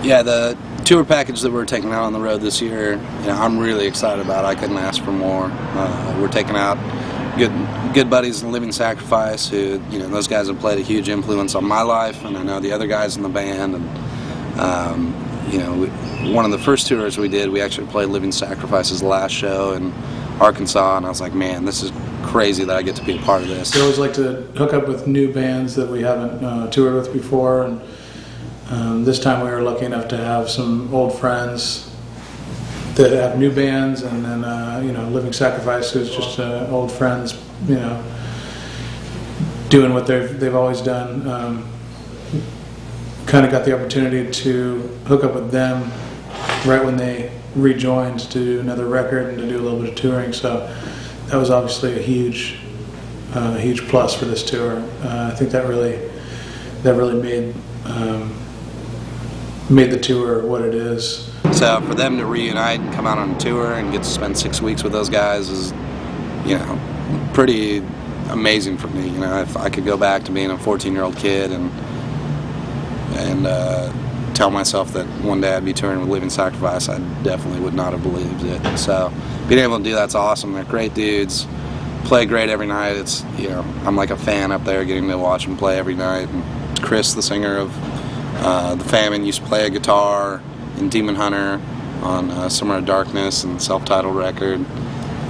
Yeah, the tour package that we're taking out on the road this year, I'm really excited about. I couldn't ask for more. We're taking out good buddies in Living Sacrifice, who those guys have played a huge influence on my life, and I know the other guys in the band. And one of the first tours we did, we actually played Living Sacrifice's last show in Arkansas, and I was like, man, this is crazy that I get to be a part of this. We always like to hook up with new bands that we haven't toured with before, and this time we were lucky enough to have some old friends that have new bands, and then Living Sacrifice, who's just old friends, doing what they've always done. Kind of got the opportunity to hook up with them right when they rejoined to do another record and to do a little bit of touring. So that was obviously a huge plus for this tour. I think that really made the tour what it is. So for them to reunite and come out on a tour and get to spend 6 weeks with those guys is, pretty amazing for me. If I could go back to being a 14-year-old kid and tell myself that one day I'd be touring with Living Sacrifice, I definitely would not have believed it. So being able to do that's awesome. They're great dudes, play great every night. It's I'm like a fan up there, getting to watch them play every night. And Chris, the singer of The Famine, used to play a guitar in Demon Hunter on Summer of Darkness and self-titled record.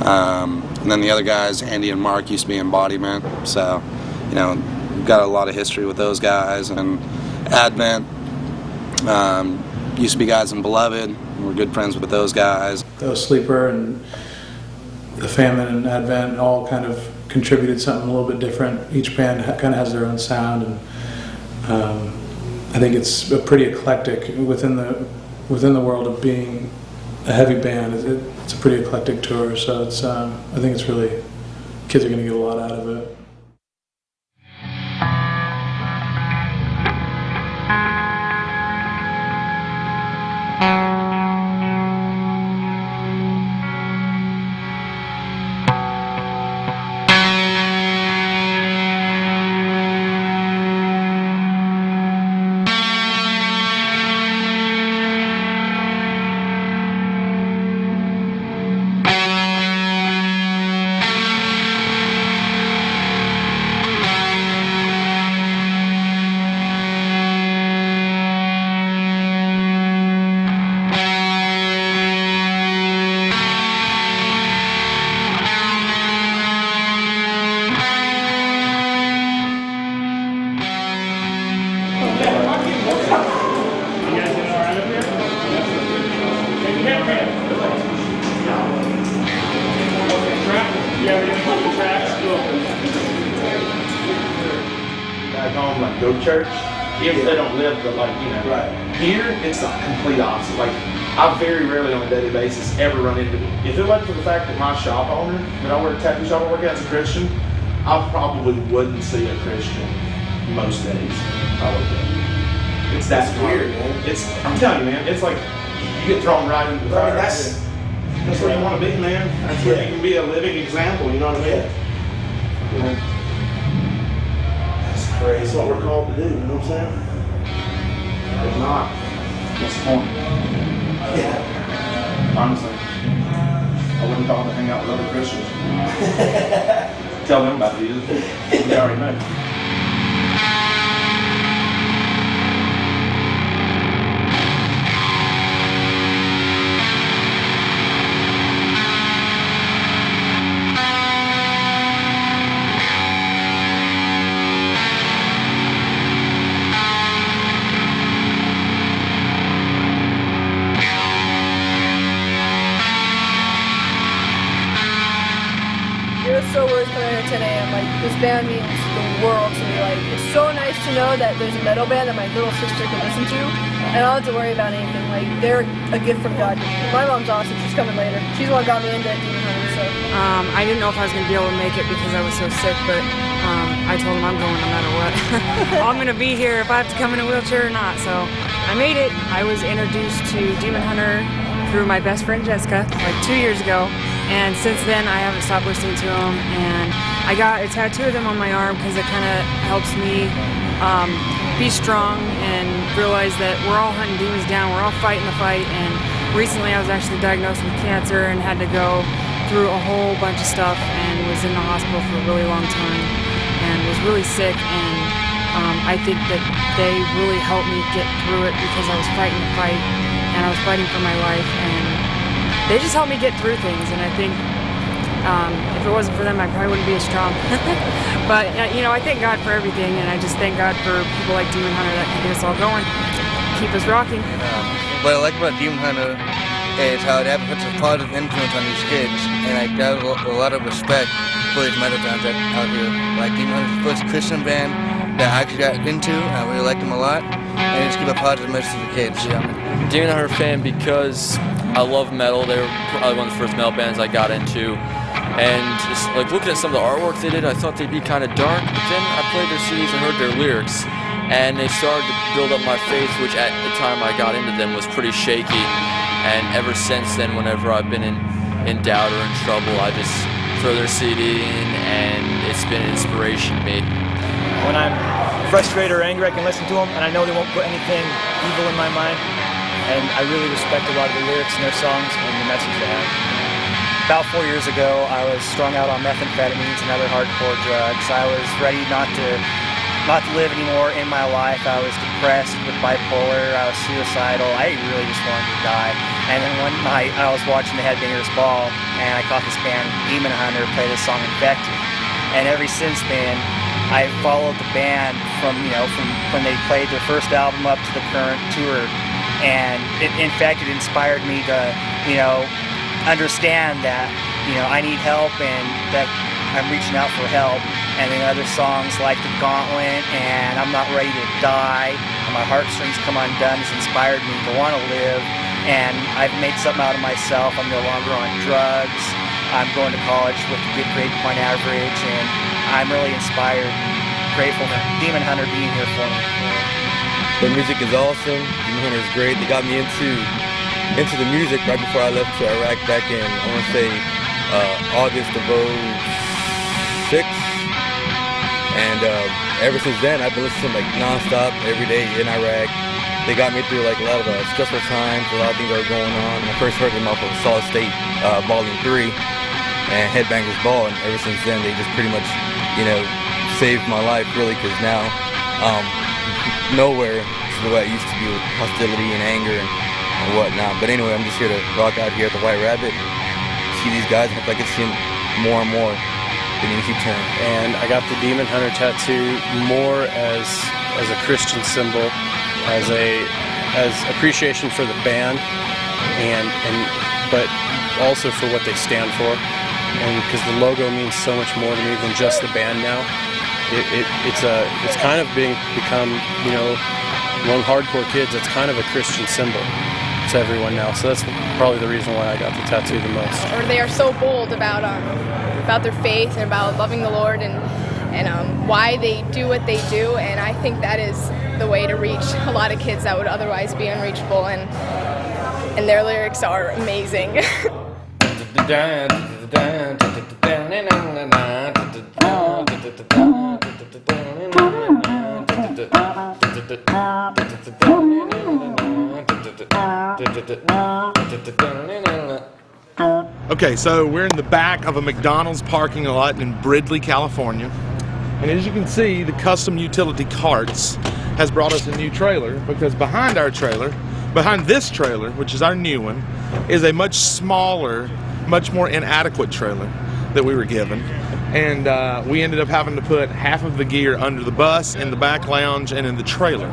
And then the other guys, Andy and Mark, used to be Embodiment. So we've got a lot of history with those guys. And Advent used to be guys in Beloved. We're good friends with those guys. Sleeper and The Famine and Advent all kind of contributed something a little bit different. Each band kind of has their own sound, and I think it's a pretty eclectic within the world of being a heavy band. It's a pretty eclectic tour, so it's I think it's really, kids are going to get a lot out of it. Back home, like go to church, if they don't live, but Right. Here, it's the complete opposite. Like, I very rarely on a daily basis ever run into it. If it wasn't for the fact that my shop owner, when I work at tattoo shop, I work at as a Christian, I probably wouldn't see a Christian most days. I would think. It's that weird, man. I'm telling you, man, it's like you get thrown right into the fire. That's where you want to be, man. That's where you can be a living example, you know what I mean? Yeah. That's crazy. That's what we're called to do, you know what I'm saying? If not, what's the point? Yeah. Honestly, I wouldn't call it to hang out with other Christians. Tell them about Jesus. They already know. It was so worth coming here at 10 a.m. Like, this band means the world to me. Like, it's so nice to know that there's a metal band that my little sister can listen to, and I don't have to worry about anything. Like, they're a gift from God. My mom's awesome. She's coming later. She's the one who got me into Demon Hunter, so. I didn't know if I was going to be able to make it because I was so sick, but I told him I'm going no matter what. I'm going to be here if I have to come in a wheelchair or not, so I made it. I was introduced to Demon Hunter through my best friend Jessica, like 2 years ago. And since then, I haven't stopped listening to them. And I got a tattoo of them on my arm because it kind of helps me be strong and realize that we're all hunting demons down, we're all fighting the fight. And recently I was actually diagnosed with cancer and had to go through a whole bunch of stuff and was in the hospital for a really long time and was really sick. And I think that they really helped me get through it because I was fighting the fight and I was fighting for my life, and they just helped me get through things. And I think if it wasn't for them, I probably wouldn't be as strong. But you know, I thank God for everything, and I just thank God for people like Demon Hunter that can get us all going, keep us rocking. What I like about Demon Hunter is how it has such a positive influence on these kids, and I got a lot of respect for these metal bands out here. Like Demon Hunter's the first Christian band that I actually got into, and I really liked them a lot, and just give a positive message to the kids. Yeah, I'm a Demon Hunter fan because I love metal. They were probably one of the first metal bands I got into. And just like looking at some of the artwork they did, I thought they'd be kind of dark, but then I played their CDs and heard their lyrics, and they started to build up my faith, which at the time I got into them was pretty shaky. And ever since then, whenever I've been in doubt or in trouble, I just throw their CD in, and it's been an inspiration to me. When I'm frustrated or angry, I can listen to them, and I know they won't put anything evil in my mind. And I really respect a lot of the lyrics in their songs and the message they have. About 4 years ago, I was strung out on methamphetamines and other hardcore drugs. I was ready not to live anymore in my life. I was depressed with bipolar. I was suicidal. I really just wanted to die. And then one night, I was watching the Headbangers Ball, and I caught this band, Demon Hunter, play this song Infected. And ever since then, I followed the band from when they played their first album up to the current tour. And in fact, it inspired me to, understand that, I need help and that I'm reaching out for help. And then other songs like The Gauntlet and I'm Not Ready to Die and My Heartstrings Come Undone has inspired me to want to live. And I've made something out of myself. I'm no longer on drugs. I'm going to college with a good grade point average, and I'm really inspired, grateful for Demon Hunter being here for me. Their music is awesome. Demon Hunter is great. They got me into the music right before I left to Iraq back in, I want to say, August of 06. And ever since then, I've been listening to them like nonstop every day in Iraq. They got me through like a lot of stressful times, a lot of things that were going on. And I first heard them off of Solid State Volume 3 and Headbangers Ball, and ever since then, they just pretty much, saved my life really, because now nowhere is the way it used to be with hostility and anger and whatnot. But anyway, I'm just here to rock out here at the White Rabbit, see these guys, and if I can see them more and more, they need to keep touring. And I got the Demon Hunter tattoo more as a Christian symbol, as appreciation for the band, but also for what they stand for, and because the logo means so much more to me than just the band now. It's kind of become among hardcore kids, it's kind of a Christian symbol to everyone now. So that's probably the reason why I got the tattoo the most. Or they are so bold about their faith and about loving the Lord and why they do what they do. And I think that is the way to reach a lot of kids that would otherwise be unreachable. And their lyrics are amazing. Okay, so we're in the back of a McDonald's parking lot in Bridley, California. And as you can see, the Custom Utility Carts has brought us a new trailer, because behind this trailer, which is our new one, is a much smaller, much more inadequate trailer that we were given. And we ended up having to put half of the gear under the bus, in the back lounge, and in the trailer.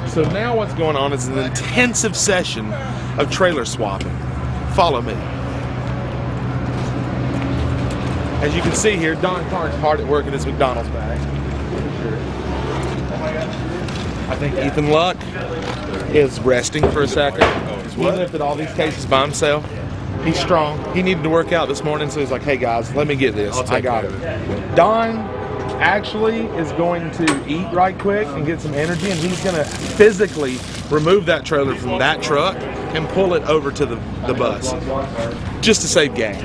So now what's going on is an intensive session of trailer swapping. Follow me. As you can see here, Don Carr's hard at work in his McDonald's bag. I think Ethan Luck is resting for a second. He lifted all these cases by himself. He's strong. He needed to work out this morning, so he's like, hey guys, let me get this. I got it. Don actually is going to eat right quick and get some energy, and he's going to physically remove that trailer from that truck and pull it over to the bus, just to save gas.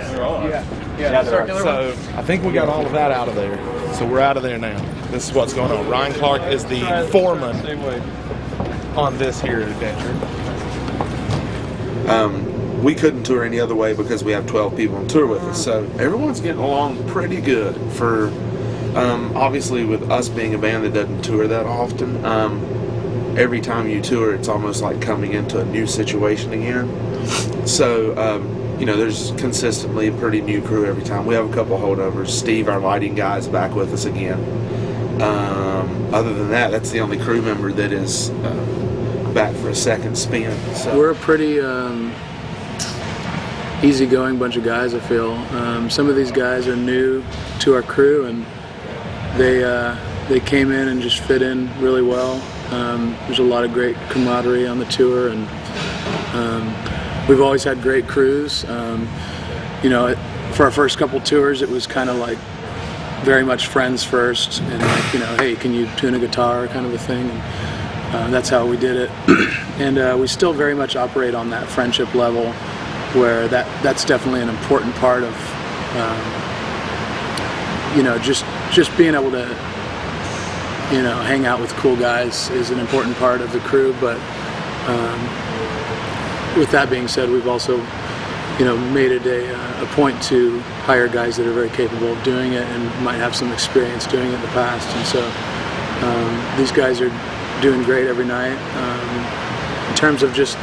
So I think we got all of that out of there. So we're out of there now. This is what's going on. Ryan Clark is the foreman on this here adventure. We couldn't tour any other way because we have 12 people on tour with us, so everyone's getting along pretty good. For obviously, with us being a band that doesn't tour that often, every time you tour, it's almost like coming into a new situation again. So there's consistently a pretty new crew every time. We have a couple holdovers. Steve, our lighting guy, is back with us again. Other than that, that's the only crew member that is back for a second spin. So. We're a pretty easygoing bunch of guys, I feel. Some of these guys are new to our crew, and they came in and just fit in really well. There's a lot of great camaraderie on the tour, and we've always had great crews. For our first couple tours, it was kind of like very much friends first, and like, hey, can you tune a guitar, kind of a thing. And that's how we did it. And we still very much operate on that friendship level, where that's definitely an important part of just being able to hang out with cool guys is an important part of the crew. But with that being said, we've also made it a point to hire guys that are very capable of doing it and might have some experience doing it in the past. And so these guys are doing great every night. In terms of just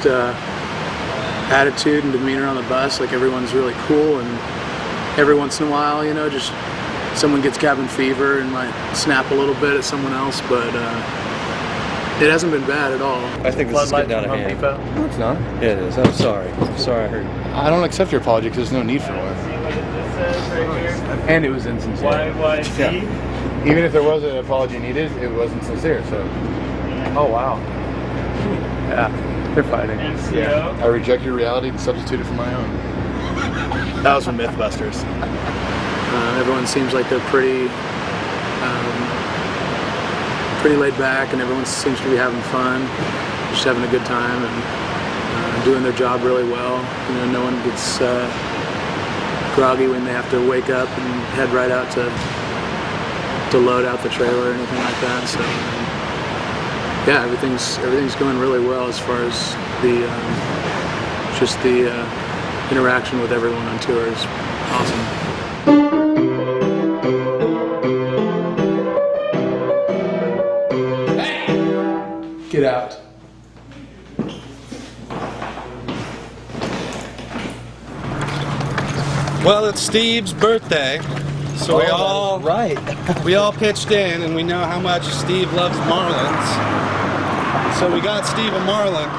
attitude and demeanor on the bus, like, everyone's really cool, and every once in a while, just someone gets cabin fever and might snap a little bit at someone else, but it hasn't been bad at all. I think this is getting out of hand. No, it's not. Yeah, it is. I'm sorry. I heard. I don't accept your apology because there's no need for one. And it was insincere. Yeah. Even if there was an apology needed, it wasn't sincere. So. Oh wow. Yeah, they're fighting. Yeah. I reject your reality and substitute it for my own. That was from Mythbusters. Everyone seems like they're pretty laid back, and everyone seems to be having fun, just having a good time, and doing their job really well. No one gets groggy when they have to wake up and head right out to load out the trailer or anything like that. So yeah, everything's going really well as far as the interaction with everyone on tour is awesome. Get out. Well, it's Steve's birthday, so we all pitched in, and we know how much Steve loves Marlins. So we got Steve a Marlin.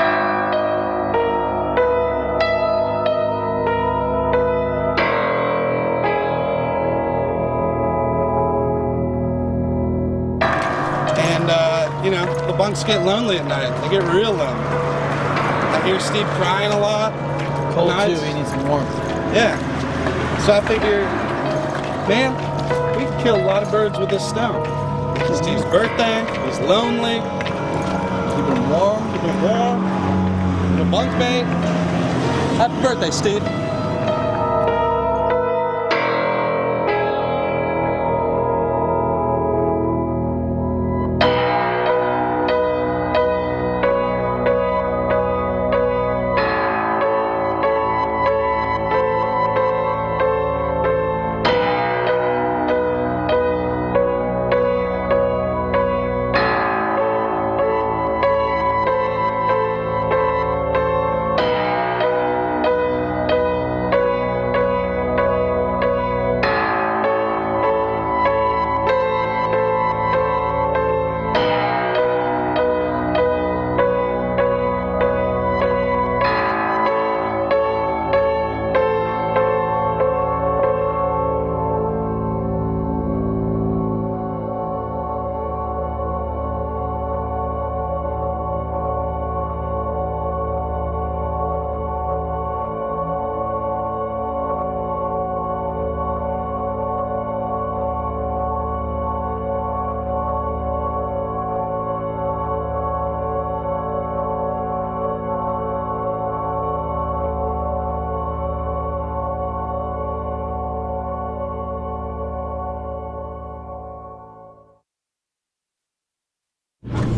The bunks get lonely at night. They get real lonely. I hear Steve crying a lot. Cold too, he needs some warmth. Yeah. So I figure, man, we can kill a lot of birds with this stone. It's Steve's birthday, he's lonely. Keep him warm, in a bunk bait. Happy birthday, Steve.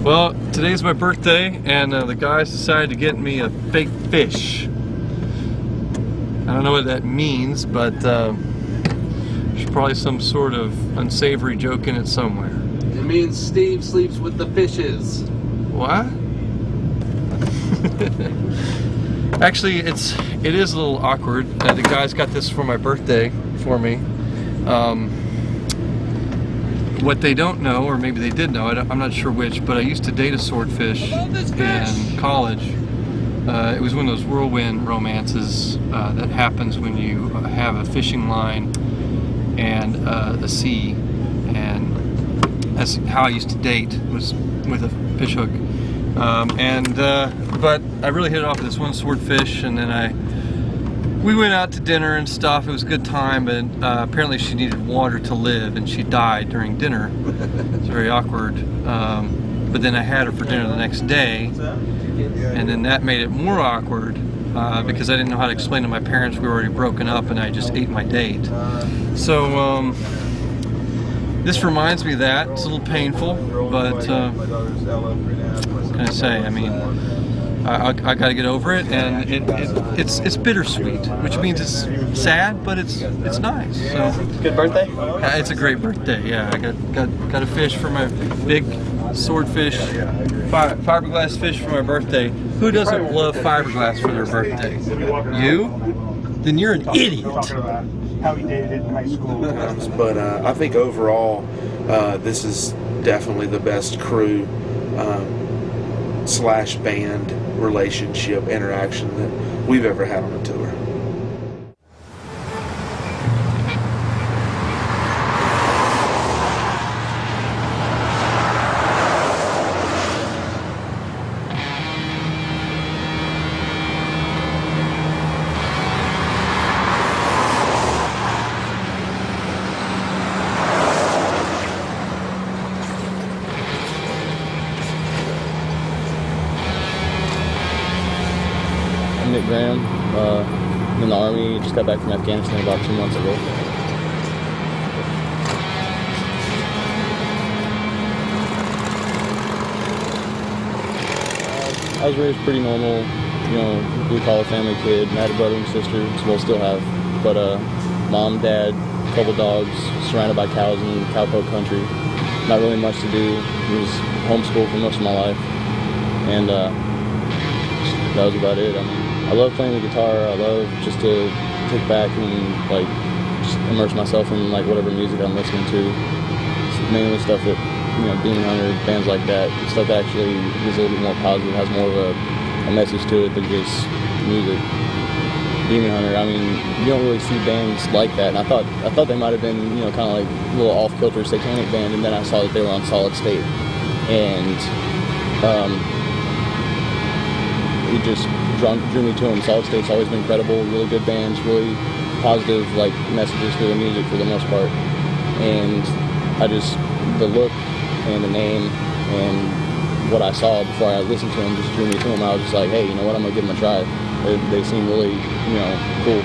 Well, today's my birthday, and the guys decided to get me a fake fish. I don't know what that means, but there's probably some sort of unsavory joke in it somewhere. It means Steve sleeps with the fishes. What? Actually, it is a little awkward. The guys got this for my birthday for me. What they don't know, or maybe they did know, I'm not sure which, but I used to date a swordfish in college. It was one of those whirlwind romances that happens when you have a fishing line and the sea, and that's how I used to date, was with a fish hook. But I really hit it off with this one swordfish, and then we went out to dinner and stuff. It was a good time, but apparently she needed water to live, and she died during dinner. It's very awkward. But then I had her for dinner the next day, and then that made it more awkward because I didn't know how to explain to my parents we were already broken up and I just ate my date. So this reminds me of that. It's a little painful, but what can I say? I mean, I got to get over it, and it's bittersweet, which means it's sad, but it's nice. So Good birthday? it's a great birthday. Yeah, I got a fish for my big swordfish, fiberglass fish for my birthday. Who doesn't love fiberglass for their birthday? You? Then you're an idiot. How he dated in high school. But I think overall, this is definitely the best crew / band relationship interaction that we've ever had on a tour. I'm in the Army, just got back from Afghanistan about 2 months ago. I was raised pretty normal, you know, blue-collar family kid. I had a brother and sister, well, still have, but mom, dad, couple dogs, surrounded by cows in cowpoke country. Not really much to do. I was homeschooled for most of my life, and that was about it. I mean, I love playing the guitar. I love just to kick back and like just immerse myself in like whatever music I'm listening to. It's mainly stuff that, you know, Demon Hunter, bands like that, stuff that actually is a little bit more positive, has more of a message to it than just music. Demon Hunter, I mean, you don't really see bands like that, and I thought they might have been, you know, kind of like a little off-kilter satanic band, and then I saw that they were on Solid State, and it just drew me to them. Solid State's always been credible, really good bands, really positive like messages through the music for the most part. And the look and the name and what I saw before I listened to them just drew me to them. I was just like, hey, you know what, I'm gonna give them a try. They seem really, you know, cool.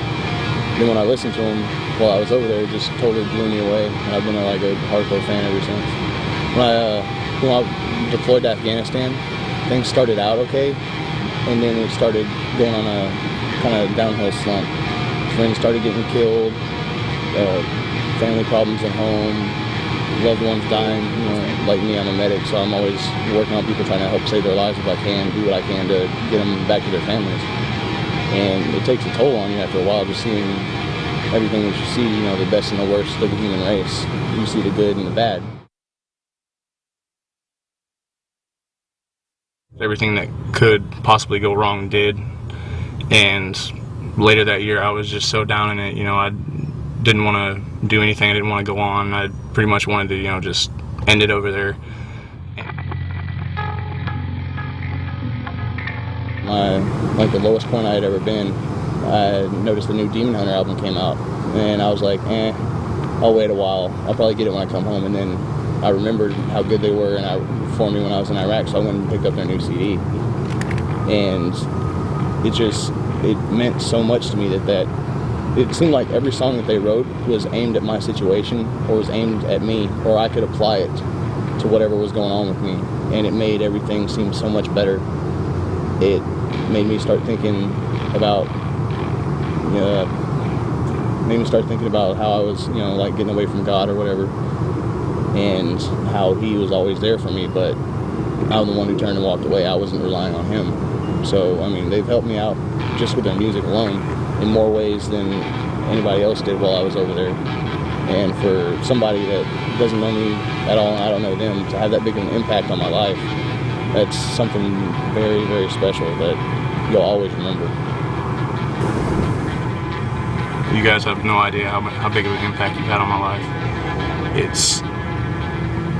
Then when I listened to them while I was over there, it just totally blew me away. And I've been like a hardcore fan ever since. When I deployed to Afghanistan, things started out okay. And then it started going on a kind of downhill slump. Friends started getting killed, family problems at home, loved ones dying. You know, like me, I'm a medic, so I'm always working on people, trying to help save their lives if I can, do what I can to get them back to their families. And it takes a toll on you after a while, just seeing everything that you see, you know, the best and the worst of the human race. You see the good and the bad. Everything that could possibly go wrong did, and later that year I was just so down in it, you know, I didn't want to do anything, I didn't want to go on, I pretty much wanted to, you know, just end it over there. Like the lowest point I had ever been, I noticed the new Demon Hunter album came out, and I was like, I'll wait a while, I'll probably get it when I come home. And then I remembered how good they were for me when I was in Iraq, so I went and picked up their new CD. And it meant so much to me that it seemed like every song that they wrote was aimed at my situation, or was aimed at me, or I could apply it to whatever was going on with me, and it made everything seem so much better. It made me start thinking about how I was, like getting away from God or whatever, and how He was always there for me, but I'm the one who turned and walked away. I wasn't relying on Him. So, I mean, they've helped me out just with their music alone in more ways than anybody else did while I was over there. And for somebody that doesn't know me at all, and I don't know them, to have that big of an impact on my life, that's something very, very special that you'll always remember. You guys have no idea how big of an impact you've had on my life. It's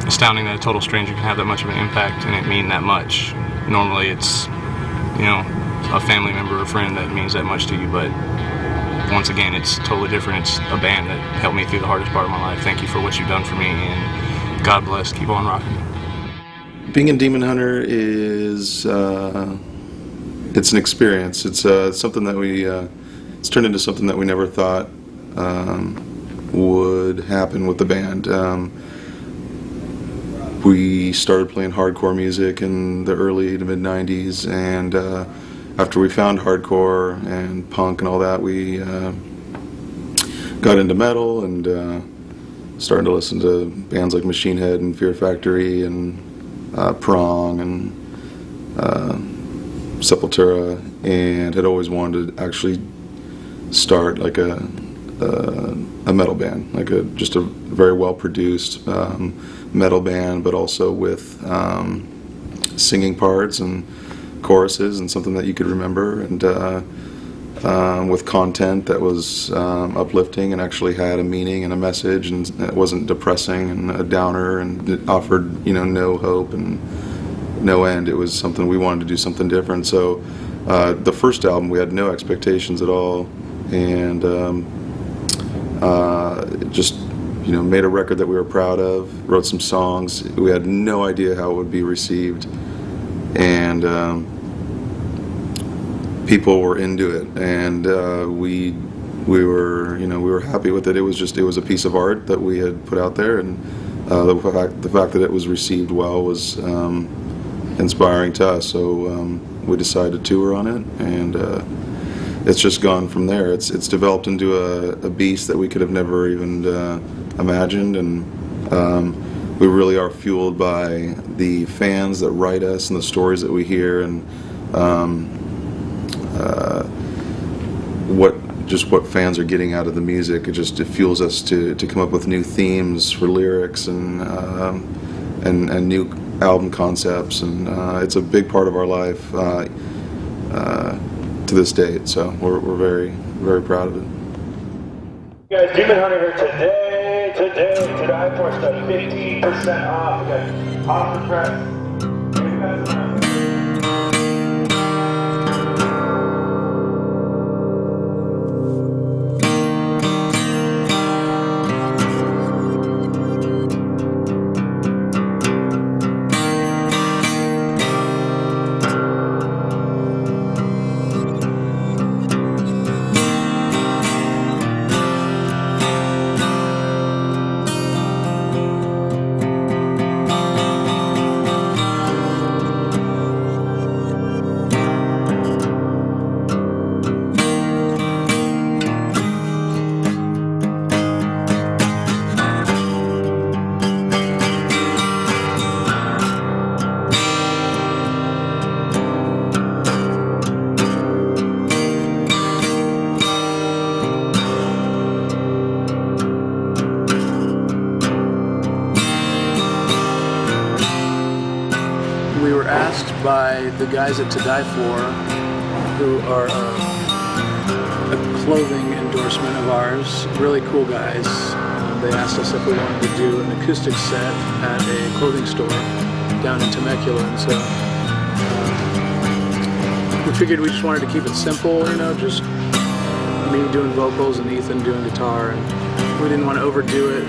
astounding that a total stranger can have that much of an impact and it mean that much. Normally it's, a family member or friend that means that much to you, but once again, it's totally different. It's a band that helped me through the hardest part of my life. Thank you for what you've done for me, and God bless. Keep on rocking. Being in Demon Hunter is it's an experience. It's something that it's turned into something that we never thought would happen with the band. We started playing hardcore music in the early to mid 90s, and after we found hardcore and punk and all that, we got into metal and started to listen to bands like Machine Head and Fear Factory and Prong and Sepultura, and had always wanted to actually start like a metal band, like just a very well produced metal band, but also with singing parts and choruses and something that you could remember, and with content that was uplifting and actually had a meaning and a message, and it wasn't depressing and a downer, and it offered no hope and no end. It was something we wanted to do something different. So the first album we had no expectations at all, and just made a record that we were proud of, wrote some songs. We had no idea how it would be received, and people were into it, and we were happy with it. It was a piece of art that we had put out there, and the fact that it was received well was inspiring to us. So we decided to tour on it, and it's just gone from there. It's developed into a beast that we could have never even imagined, and we really are fueled by the fans that write us and the stories that we hear, and what fans are getting out of the music. It fuels us to come up with new themes for lyrics and new album concepts, and it's a big part of our life to this date. So we're very, very proud of it. You guys, Demon Hunter here today, for study, 15% off. We got off the press. We were asked by the guys at To Die For, who are a clothing endorsement of ours, really cool guys. They asked us if we wanted to do an acoustic set at a clothing store down in Temecula, and so we figured we just wanted to keep it simple, just me doing vocals and Ethan doing guitar, and we didn't want to overdo it,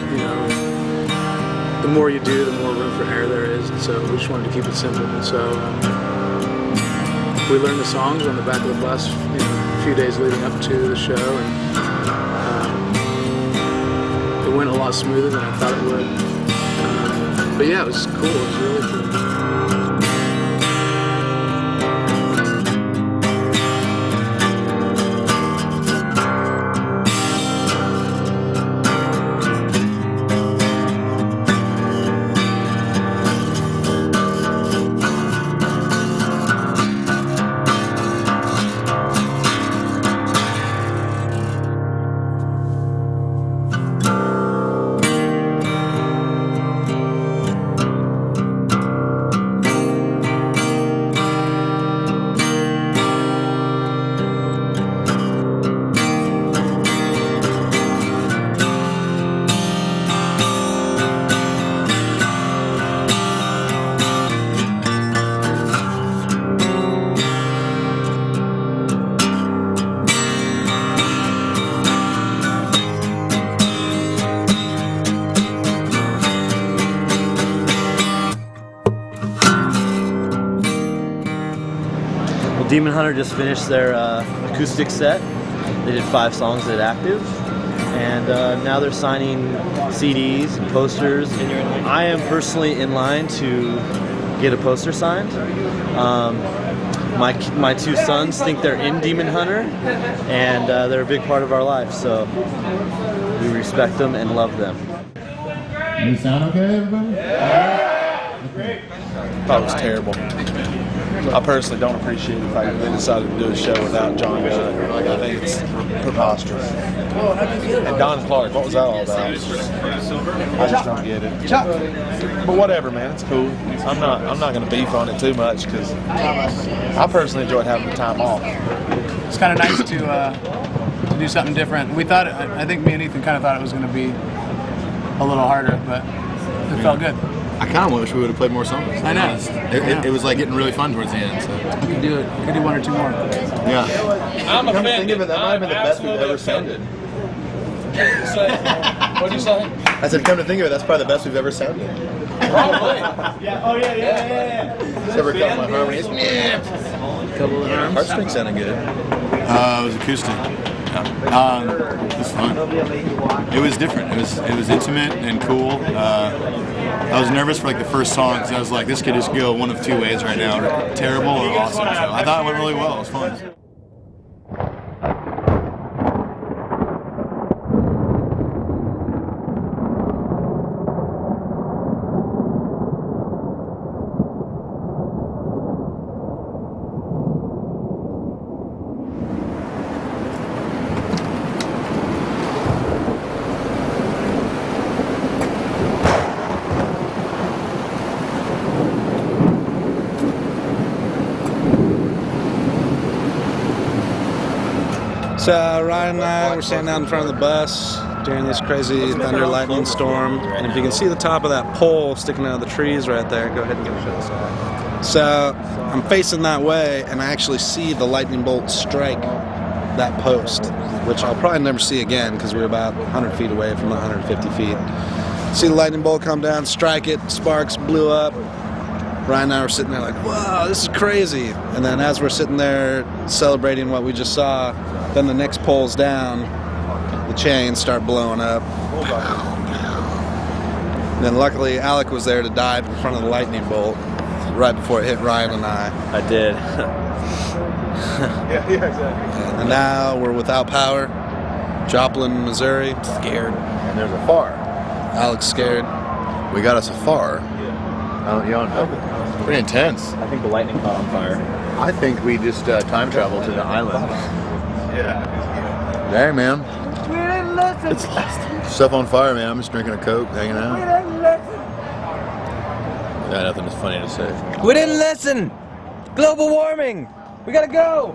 The more you do, the more room for error there is, and so we just wanted to keep it simple. And so we learned the songs on the back of the bus, a few days leading up to the show, and it went a lot smoother than I thought it would. But yeah, it was cool. It was really cool. Demon Hunter just finished their acoustic set. They did 5 songs at Active, and now they're signing CDs and posters. I am personally in line to get a poster signed. My 2 sons think they're in Demon Hunter, and they're a big part of our life, so we respect them and love them. You sound okay, everybody? Yeah. Great. Thought it was terrible. I personally don't appreciate the fact that they decided to do a show without John Gunn. I think it's preposterous. And Don Clark, what was that all about? I just don't get it. But whatever, man, it's cool. I'm not going to beef on it too much because I personally enjoyed having the time off. It's kind of nice to do something different. We thought, I think me and Ethan kind of thought it was going to be a little harder, but it felt good. I kind of wish we would have played more songs. I know. It was like getting really fun towards the end. So. We could do it. We could do 1 or 2 more. Yeah. I'm Come to think of it, that might have been the best we've ever sounded. What'd you say? I said, come to think of it, that's probably the best we've ever sounded. Probably. Yeah. Oh yeah. Ever cut my harmonies? Couple of arms. Heartstrings sounded good. It was acoustic. It was fun. It was different. It was intimate and cool. I was nervous for like the first song because I was like, this could just go one of 2 ways right now, terrible or awesome. So I thought it went really well. It was fun. So Ryan and I were standing out in front of the bus during this crazy thunder lightning storm, and if you can see the top of that pole sticking out of the trees right there, go ahead and give it a shot. So I'm facing that way, and I actually see the lightning bolt strike that post, which I'll probably never see again because we were about 100 feet away from 150 feet. See the lightning bolt come down, strike it, sparks blew up. Ryan and I were sitting there like, whoa, this is crazy. And then as we're sitting there celebrating what we just saw, then the next pole's down, the chains start blowing up. And then luckily Alec was there to dive in front of the lightning bolt right before it hit Ryan and I. I did. Yeah, exactly. And now we're without power. Joplin, Missouri. Scared. And there's a far. Alec's scared. We got us a far. Pretty intense. I think the lightning caught on fire. I think we just time traveled to the island. Yeah. Dang, man. We didn't listen. It's stuff on fire, man. I'm just drinking a Coke, hanging out. We didn't listen. Yeah, nothing is funny to say. We didn't listen! Global warming! We gotta go!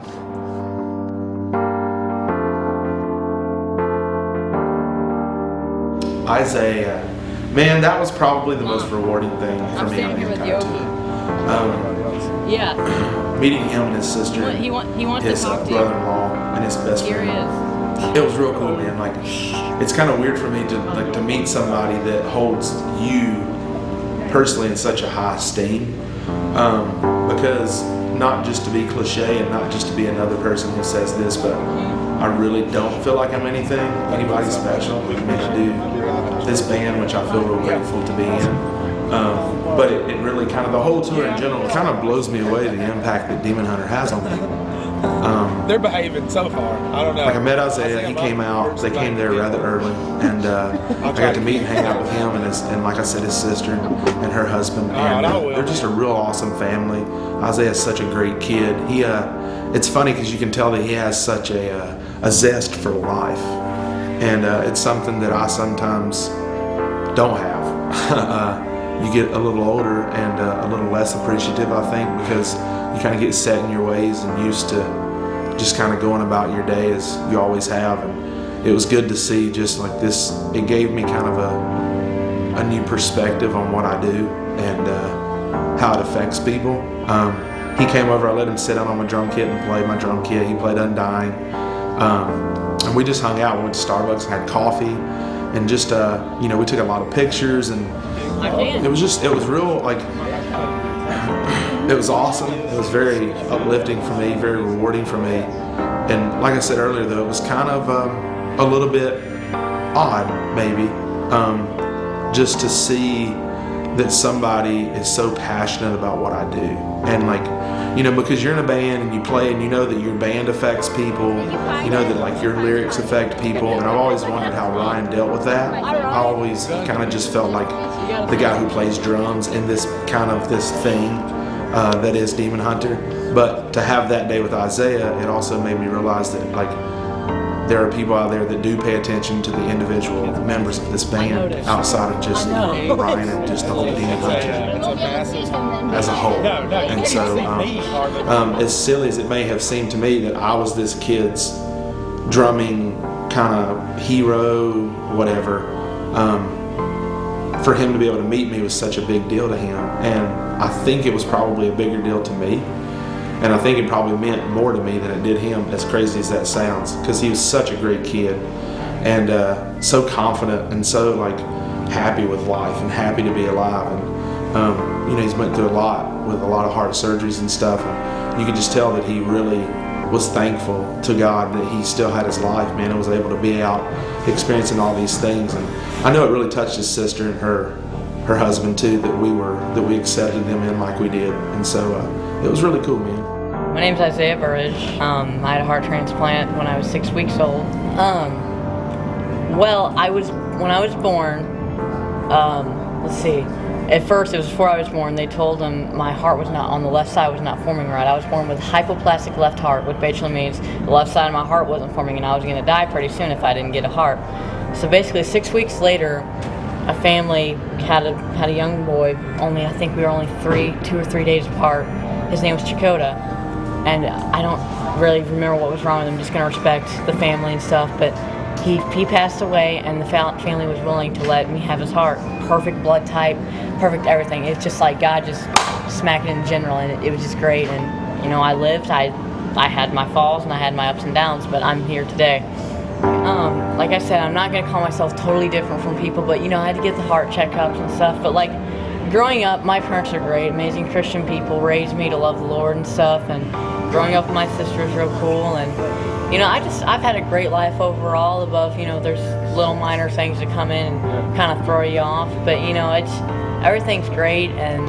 Isaiah, man, that was probably the most rewarding thing for me on the entire tour. Yeah. Meeting him and his sister, Well, he wants his to talk to you. brother-in-law, and his best Here friend. he It was real cool, man. Like, it's kind of weird for me to meet somebody that holds you personally in such a high esteem, because not just to be cliche and not just to be another person who says this, but I really don't feel like I'm anybody special. I mean, I do this band, which I feel real grateful to be in. But it really kind of, the whole tour in general kind of blows me away, the impact that Demon Hunter has on people. They're behaving so far. I don't know. Like I met Isaiah, he came out, they came there rather early, and I got to meet and hang out with him and like I said, his sister and her husband, and they're just a real awesome family. Isaiah's such a great kid. It's funny because you can tell that he has such a zest for life, and it's something that I sometimes don't have. You get a little older and a little less appreciative, I think, because you kind of get set in your ways and used to just kind of going about your day as you always have. And it was good to see just like this. It gave me kind of a new perspective on what I do and how it affects people. He came over, I let him sit down on my drum kit and play my drum kit. He played Undying. And we just hung out. We went to Starbucks and had coffee. And just, we took a lot of pictures, and it was real, like, it was awesome. It was very uplifting for me, very rewarding for me. And like I said earlier, though, it was kind of a little bit odd, maybe, just to see that somebody is so passionate about what I do. And like, because you're in a band and you play and you know that your band affects people, you know that like your lyrics affect people, and I've always wondered how Ryan dealt with that. I always kind of just felt like the guy who plays drums in this kind of this thing that is Demon Hunter. But to have that day with Isaiah, it also made me realize that like there are people out there that do pay attention to the individual members of this band outside of just Ryan and just the whole Demon Hunter as a whole. And so, as silly as it may have seemed to me that I was this kid's drumming kind of hero, whatever, for him to be able to meet me was such a big deal to him. And I think it was probably a bigger deal to me. And I think it probably meant more to me than it did him, as crazy as that sounds, because he was such a great kid and so confident and so like happy with life and happy to be alive. And he's went through a lot with a lot of heart surgeries and stuff. And you could just tell that he really was thankful to God that he still had his life, man, and was able to be out experiencing all these things. And I know it really touched his sister and her husband too, that we accepted them in like we did. And so it was really cool, man. My name's Isaiah Burridge. I had a heart transplant when I was 6 weeks old. When I was born, let's see. At first, it was before I was born, they told them my heart was not, on the left side was not forming right. I was born with hypoplastic left heart, which basically means the left side of my heart wasn't forming, and I was going to die pretty soon if I didn't get a heart. So basically, 6 weeks later, a family had a young boy. I think we were only 2 or 3 days apart. His name was Chakota. And I don't really remember what was wrong with him. I'm just going to respect the family and stuff. But he passed away, and the family was willing to let me have his heart. Perfect blood type, perfect everything. It's just like God just smacked it in general, and it was just great. And, I lived. I had my falls, and I had my ups and downs, but I'm here today. Like I said, I'm not going to call myself totally different from people, but, I had to get the heart checkups and stuff. But, like, growing up, my parents are great, amazing Christian people, raised me to love the Lord and stuff, and growing up with my sister is real cool, and I've had a great life overall. Above, there's little minor things that come in and kind of throw you off, but everything's great, and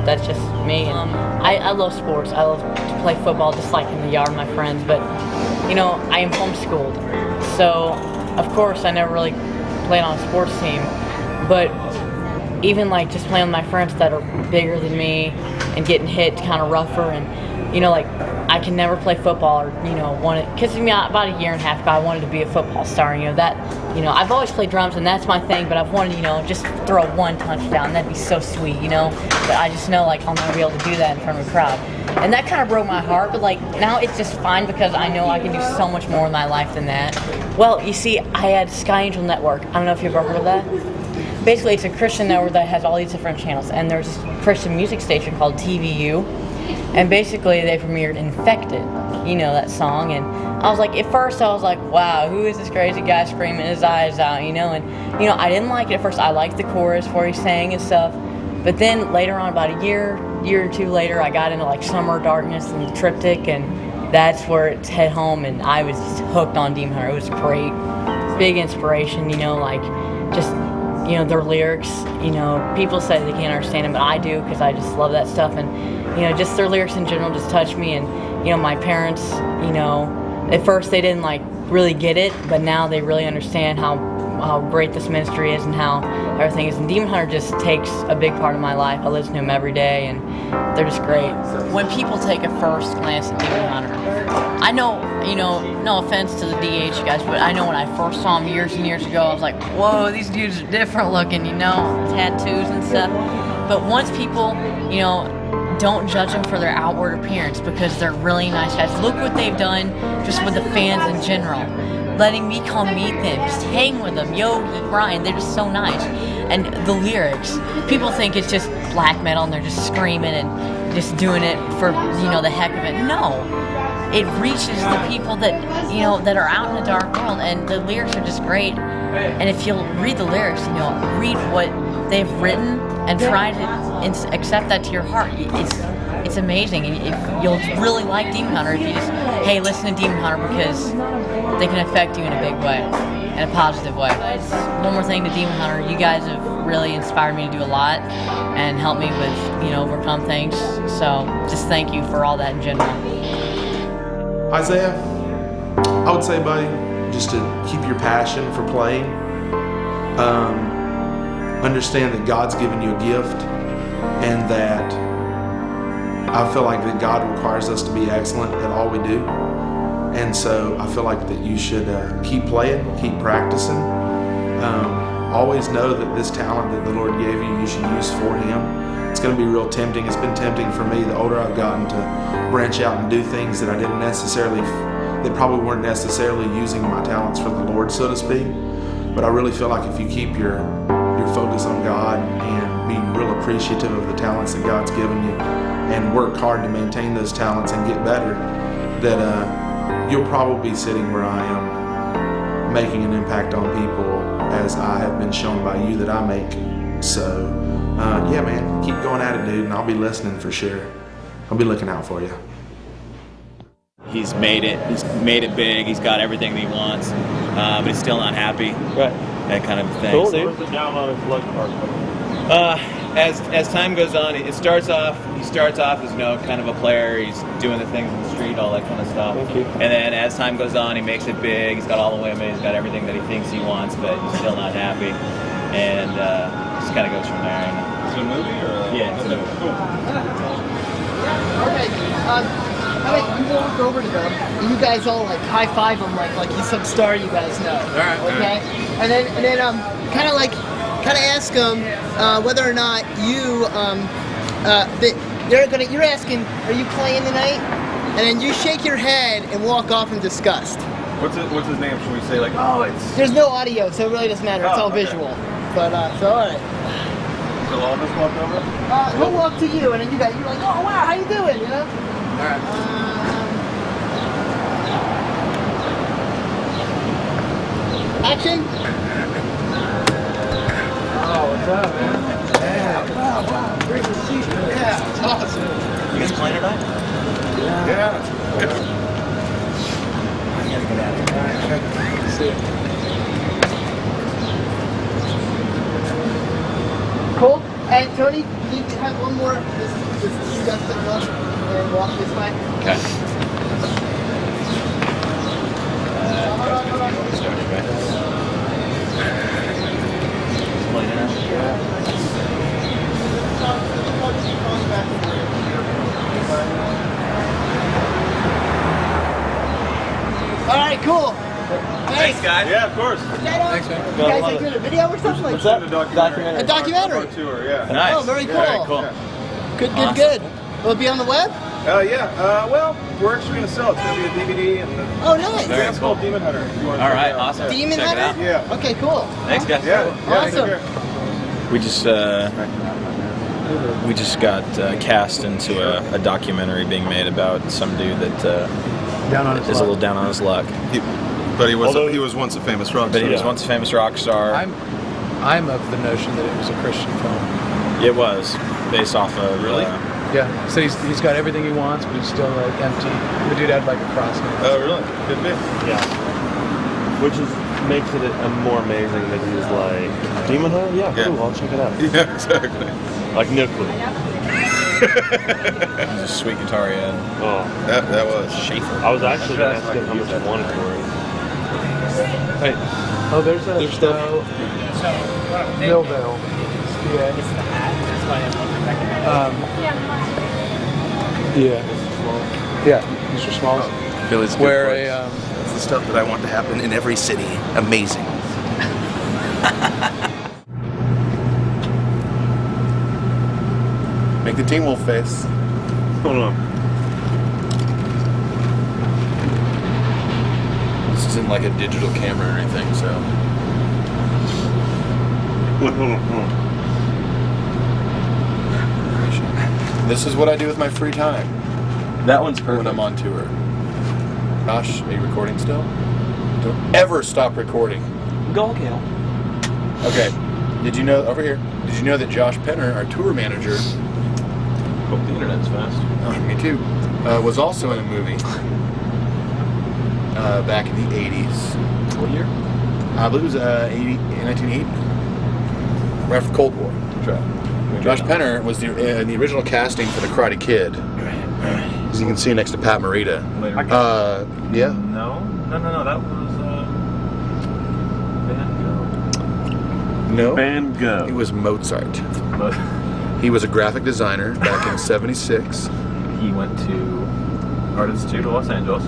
that's just me. And I love sports. I love to play football, just like in the yard with my friends, but I am homeschooled, so of course I never really played on a sports team, but even like just playing with my friends that are bigger than me and getting hit kind of rougher, and I can never play football or because about a year and a half ago I wanted to be a football star. I've always played drums and that's my thing, but I've wanted just throw one touchdown. That'd be so sweet, but I just know like I'll never be able to do that in front of a crowd, and that kind of broke my heart. But like now it's just fine because I know I can do so much more in my life than that. Well, you see, I had Sky Angel Network. I don't know if you've ever heard of that. Basically, it's a Christian network that has all these different channels, and there's this Christian music station called TVU, and basically they premiered Infected, that song, and I was like, at first I was like, wow, who is this crazy guy screaming his eyes out, and I didn't like it at first. I liked the chorus where he sang and stuff, but then later on, about a year or two later, I got into like Summer Darkness and Triptych, and that's where it's hit home, and I was just hooked on Demon Hunter. It was great, big inspiration, just you know, their lyrics, you know, people say they can't understand them, but I do because I just love that stuff. And, you know, just their lyrics in general just touch me. And, you know, my parents, you know, at first they didn't like really get it, but now they really understand how great this ministry is and how everything is. And Demon Hunter just takes a big part of my life. I listen to them every day, and they're just great. When people take a first glance at Demon Hunter, I know, you know, no offense to the DH guys, but I know when I first saw them years and years ago, I was like, whoa, these dudes are different looking, you know, tattoos and stuff. But once people, you know, don't judge them for their outward appearance because they're really nice guys. Look what they've done just with the fans in general. Letting me come meet them, just hang with them, Yogi, Ryan, they're just so nice. And the lyrics, people think it's just black metal and they're just screaming and just doing it for, you know, the heck of it. No, it reaches the people that, you know, that are out in the dark world, and the lyrics are just great. And if you'll read the lyrics, you know, read what they've written and try to accept that to your heart, it's amazing. And if you'll really like Demon Hunter, if you just, hey, listen to Demon Hunter because they can affect you in a big way, in a positive way. One more thing to Demon Hunter, you guys have really inspired me to do a lot and helped me with, you know, overcome things. So just thank you for all that in general. Isaiah, I would say, buddy, just to keep your passion for playing. Understand that God's given you a gift, and that I feel like that God requires us to be excellent at all we do. And so I feel like that you should keep playing, keep practicing. Always know that this talent that the Lord gave you, you should use for Him. It's going to be real tempting. It's been tempting for me the older I've gotten to branch out and do things that I didn't necessarily, that probably weren't necessarily using my talents for the Lord, so to speak. But I really feel like if you keep your focus on God and be real appreciative of the talents that God's given you and work hard to maintain those talents and get better, that you'll probably be sitting where I am, making an impact on people as I have been shown by you that I make. So, yeah, man, keep going at it, dude, and I'll be listening for sure. I'll be looking out for you. He's made it. He's made it big. He's got everything that he wants, but he's still not happy. Right. That kind of thing. Cool, dude. What's the download of Blood part? As time goes on, he starts off as, you know, kind of a player. He's doing the things in the street, all that kind of stuff. Thank you. And then as time goes on, he makes it big. He's got all the women. He's got everything that he thinks he wants, but he's still not happy. And just kind of goes from there. Is it a movie or? Yeah, it's a movie. Cool. Okay. You walk over to them, and you guys all like high five him like he's some star you guys know. All right. Okay. And then kind of ask them whether or not you you're asking, are you playing tonight? And then you shake your head and walk off in disgust. What's his name? Should we say like, oh, it's? There's no audio, so it really doesn't matter. It's all okay. visual. But so all right. So all of us walk over? He'll walk to you, and then you're like, oh wow, how you doing? You know. All right. Action. Oh, what's up, man? Yeah. Wow. Great to see you. Yeah, it's awesome. You guys playing tonight? Yeah. I gotta get out of here. All right. See you. Cool. And Tony, you have one more. This disgusting look and walk this way. Okay. All right, cool. Thanks, guys. Yeah, of course. Thanks, man. You guys like doing a video or something? What's that? A documentary. A documentary? Tour, yeah. Nice. Oh, very cool. Very cool. Good, Awesome. good. Will it be on the web? Yeah. Well, we're actually going to sell it. It's going to be a DVD. And Oh, nice. It's called Demon Hunter. If you want to All check right, it out. awesome. Demon Check it Hunter? out. Yeah. Okay, cool. Thanks, guys. Awesome. We just got cast into a documentary being made about some dude that is a little down on his luck. But he was once a famous rock star. But he was once a famous rock star. I'm of the notion that it was a Christian film. It was based off of Yeah. So he's got everything he wants, but he's still like empty. The dude had like a cross. Oh, really? Could be. Yeah. Which is makes it more amazing that he's like, Demon Hunter? Yeah, cool, I'll check it out. Yeah, exactly. Like no clue. He's a sweet guitar he had. Oh. That was. Schaefer. I was actually going to ask him how much he wanted for it. Hey. Oh, there's a show. Millvale. Yeah. Yeah, Mr. Smalls. Billy's good Where place. That's the stuff that I want to happen in every city. Amazing. Make the Teen Wolf face. Hold on. This isn't like a digital camera or anything, so. Hold on. This is what I do with my free time. That one's perfect. When I'm on tour. Josh, are you recording still? Don't ever stop recording. Go, Cale. Okay. Did you know, over here, did you know that Josh Penner, our tour manager, Hope the internet's fast. me too, was also in a movie back in the 80s. What year? I believe it was 1980. Right after Cold War. Josh Penner was the original casting for The Karate Kid. As you can see next to Pat Morita. Yeah. No, that was Van Gogh. No. Van Gogh. It was Mozart. He was a graphic designer back in '76. He went to Art Institute of Los Angeles.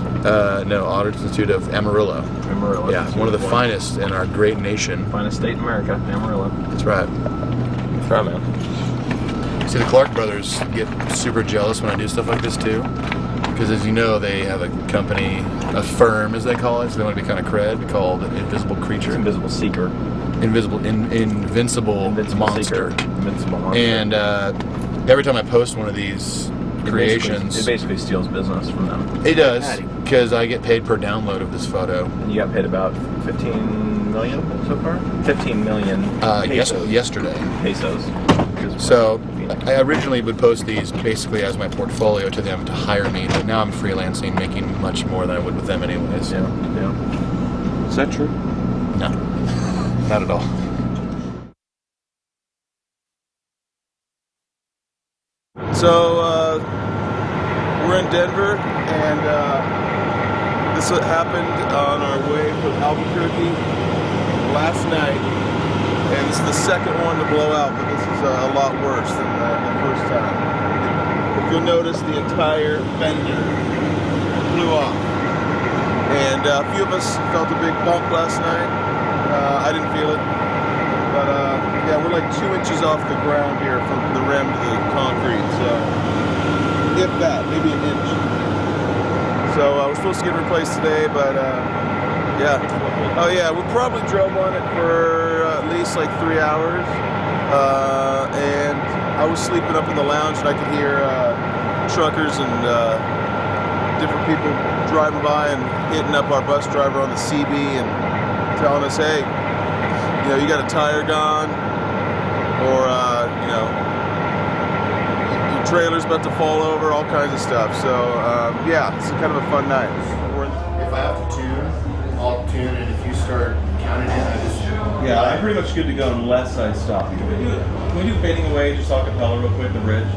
No, Art Institute of Amarillo. Amarillo. Yeah, one of the finest in our great nation. Finest state in America, Amarillo. That's right. That's right, man. See, the Clark brothers get super jealous when I do stuff like this too. Because as you know, they have a company, a firm as they call it, so they want to be kind of cred, called Invisible Creature. Invisible Seeker. Invincible Monster. Invincible Monster. And every time I post one of these creations... It basically steals business from them. It does, because I get paid per download of this photo. And you got paid about 15 million so far? 15 million pesos. Yesterday. Pesos. So I originally would post these basically as my portfolio to them to hire me, but now I'm freelancing, making much more than I would with them anyways. Yeah. Is that true? No, not at all. So we're in Denver, and this happened on our way from Albuquerque last night, and this is the second one to blow out, but this is a lot worse than the first time. If you'll notice, the entire fender blew off, and a few of us felt a big bump last night. I didn't feel it, but yeah, we're like 2 inches off the ground here from the rim to the concrete, so if that, maybe an inch. So we're supposed to get replaced today, but yeah. Oh yeah, we probably drove on it for at least like 3 hours, and I was sleeping up in the lounge, and I could hear truckers and different people driving by and hitting up our bus driver on the CB and telling us, hey, you know, you got a tire gone, or you know, your trailer's about to fall over, all kinds of stuff. So yeah, it's kind of a fun night. If I have to tune, I'll tune, and if you start counting in, I just... Yeah, I'm pretty much good to go unless I stop you. Can we do Fading Away, just a cappella real quick, the bridge?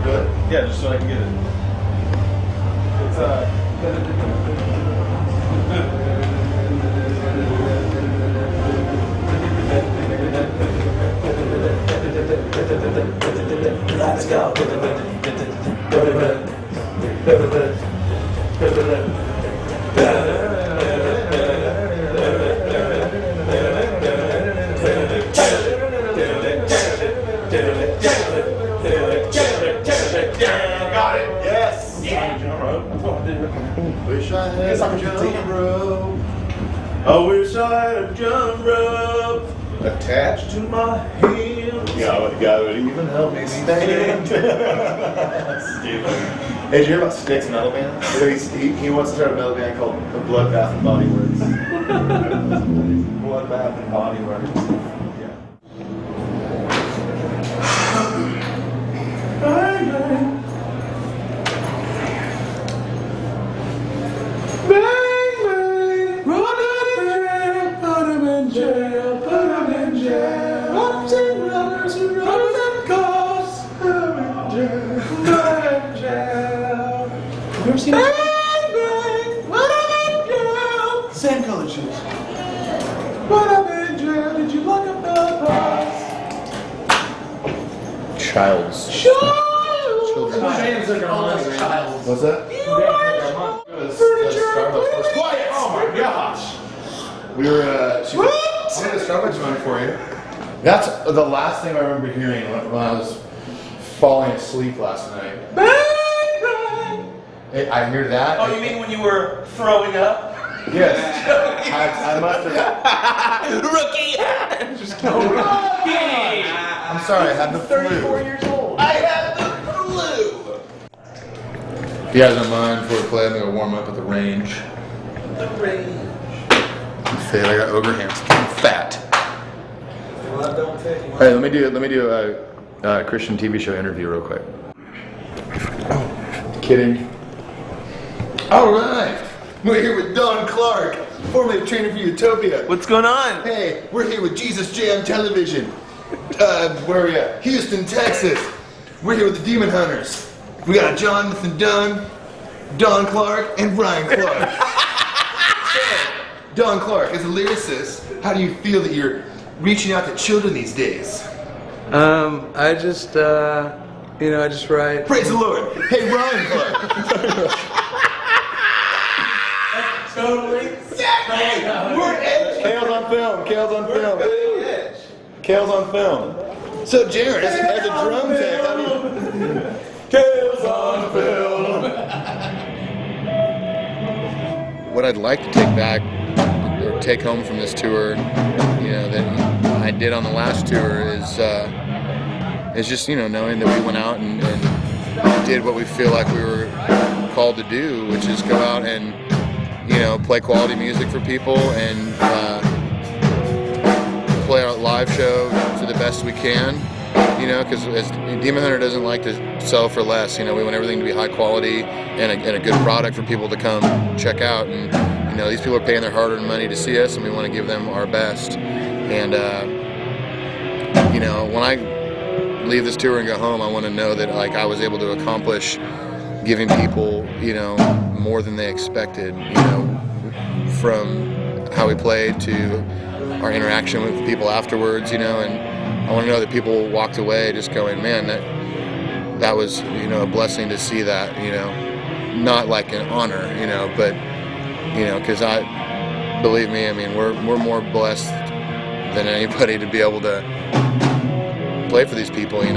Good? Yeah, just so I can get it. It's Let's go. Got it. Yes. Wish I had a jump rope. I wish I had a jump rope attached to my hand. God would even help me stand. Stupid. Hey, did you hear about Stick's metal band? So he wants to start a metal band called the Bloodbath and Body Works. Bloodbath and Body Works. Yeah. Bang, bang, roll down the What up, Andrew? Did you look up the bus? Child's. Children's. What's that? Quiet! Oh my gosh! We were, I'm gonna Starbucks run for you. That's the last thing I remember hearing when I was falling asleep last night. Hey, I hear that. Oh, you mean when you were throwing up? Yes. I must have. Rookie! Just kidding. Rookie! I'm sorry, I had the flu. 34 years old. I had the flu! If you guys don't mind, before we play, I'm gonna warm up at the range. The range. I'm fit, I got ogre hands. I'm fat. Hey, let me do a Christian TV show interview real quick. Kidding. All right, we're here with Don Clark, formerly a trainer for Utopia. What's going on? Hey, we're here with Jesus Jam Television. Where are we at? Houston, Texas. We're here with the Demon Hunters. We got Jonathan Dunn, Don Clark, and Ryan Clark. Don Clark, as a lyricist, how do you feel that you're reaching out to children these days? I just, I just write. Praise the Lord. Hey, Ryan Clark. Totally. Hey, we're edge. Cale's on film. Cale's on film. So, Jared, as a drum tech, how do you... Cale's on film. What I'd like to take back or take home from this tour, that I did on the last tour is just, knowing that we went out and did what we feel like we were called to do, which is go out and, play quality music for people and play our live show to the best we can, because Demon Hunter doesn't like to sell for less. We want everything to be high quality and a good product for people to come check out. And, these people are paying their hard-earned money to see us, and we want to give them our best. And, when I leave this tour and go home, I want to know that I was able to accomplish giving people, more than they expected, from how we played to our interaction with people afterwards, and I want to know that people walked away just going, man, that was, a blessing to see that, not like an honor, but, because believe me, we're more blessed than anybody to be able to play for these people, I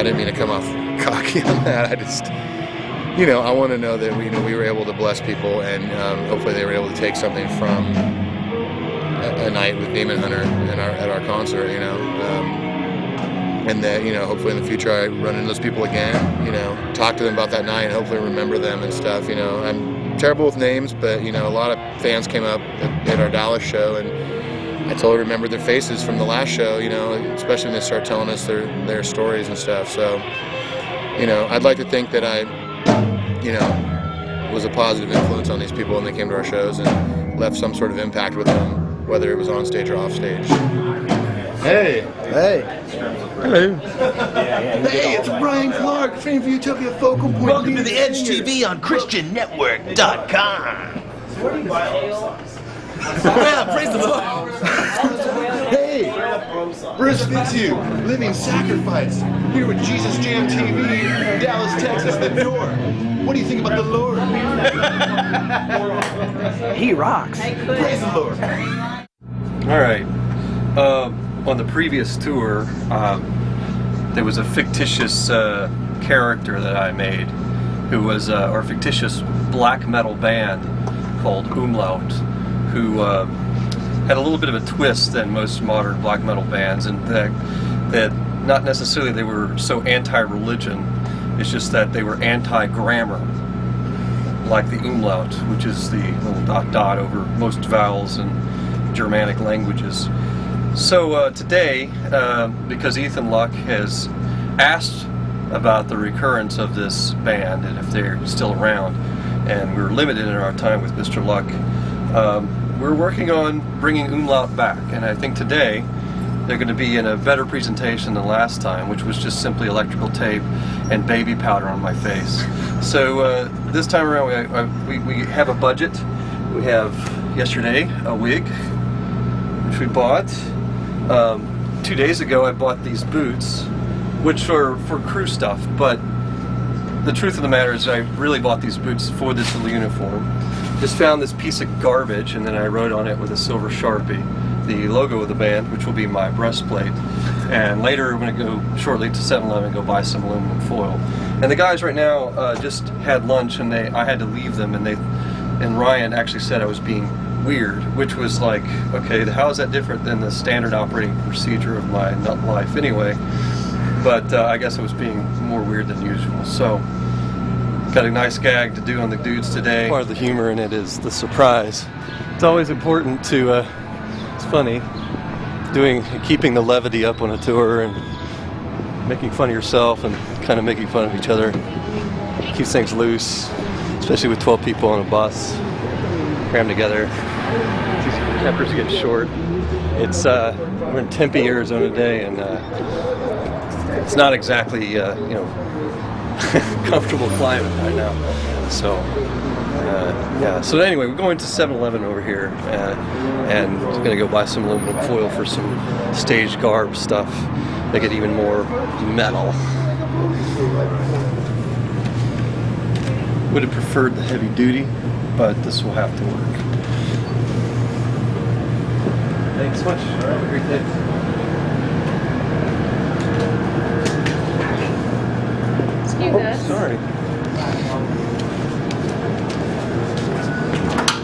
didn't mean to come off cocky on that. I just, I want to know that we were able to bless people, and hopefully they were able to take something from a night with Demon Hunter at our concert, and that, hopefully in the future I run into those people again, talk to them about that night and hopefully remember them and stuff. I'm terrible with names, but a lot of fans came up at our Dallas show, and I totally remembered their faces from the last show, especially when they start telling us their stories and stuff. So, I'd like to think that I, was a positive influence on these people when they came to our shows and left some sort of impact with them, whether it was on stage or off stage. Hey. Hello. Hey, it's Brian Clark, trainer for Utopia Focal Point. Welcome to the Edge TV on ChristianNetwork.com. Yeah, praise the Lord. Hey, Bruce Fitzhugh, Living Sacrifice, here with Jesus Jam TV, Dallas, Texas, the door. What do you think about the Lord? He rocks. Praise the Lord. All right. On the previous tour, there was a fictitious character that I made, who was our fictitious black metal band called Umlaut, who had a little bit of a twist than most modern black metal bands, and that not necessarily they were so anti-religion, it's just that they were anti-grammar, like the umlaut, which is the little dot over most vowels in Germanic languages. So today, because Ethan Luck has asked about the recurrence of this band and if they're still around, and we're limited in our time with Mr. Luck, we're working on bringing Umlaut back, and I think today they're going to be in a better presentation than last time, which was just simply electrical tape and baby powder on my face. So this time around we have a budget. We have yesterday a wig, which we bought. 2 days ago I bought these boots, which are for crew stuff, but the truth of the matter is I really bought these boots for this little uniform. Just found this piece of garbage and then I wrote on it with a silver Sharpie the logo of the band, which will be my breastplate. And later I'm going to go shortly to 7-Eleven and go buy some aluminum foil. And the guys right now just had lunch and I had to leave them, and Ryan actually said I was being weird, which was like, okay, how is that different than the standard operating procedure of my nut life anyway? But I guess I was being more weird than usual. So got a nice gag to do on the dudes today. Part of the humor in it is the surprise. It's always important to, it's funny, keeping the levity up on a tour and making fun of yourself and kind of making fun of each other. Keeps things loose, especially with 12 people on a bus, crammed together. Tempers get short. It's, we're in Tempe, Arizona today, and it's not exactly, you know, comfortable climate right now. So, yeah. So anyway, we're going to 7-Eleven over here, and gonna go buy some aluminum foil for some stage garb stuff. Make it even more metal. Would have preferred the heavy duty, but this will have to work. Thanks so much. All right, have a great day. Excuse us. Sorry.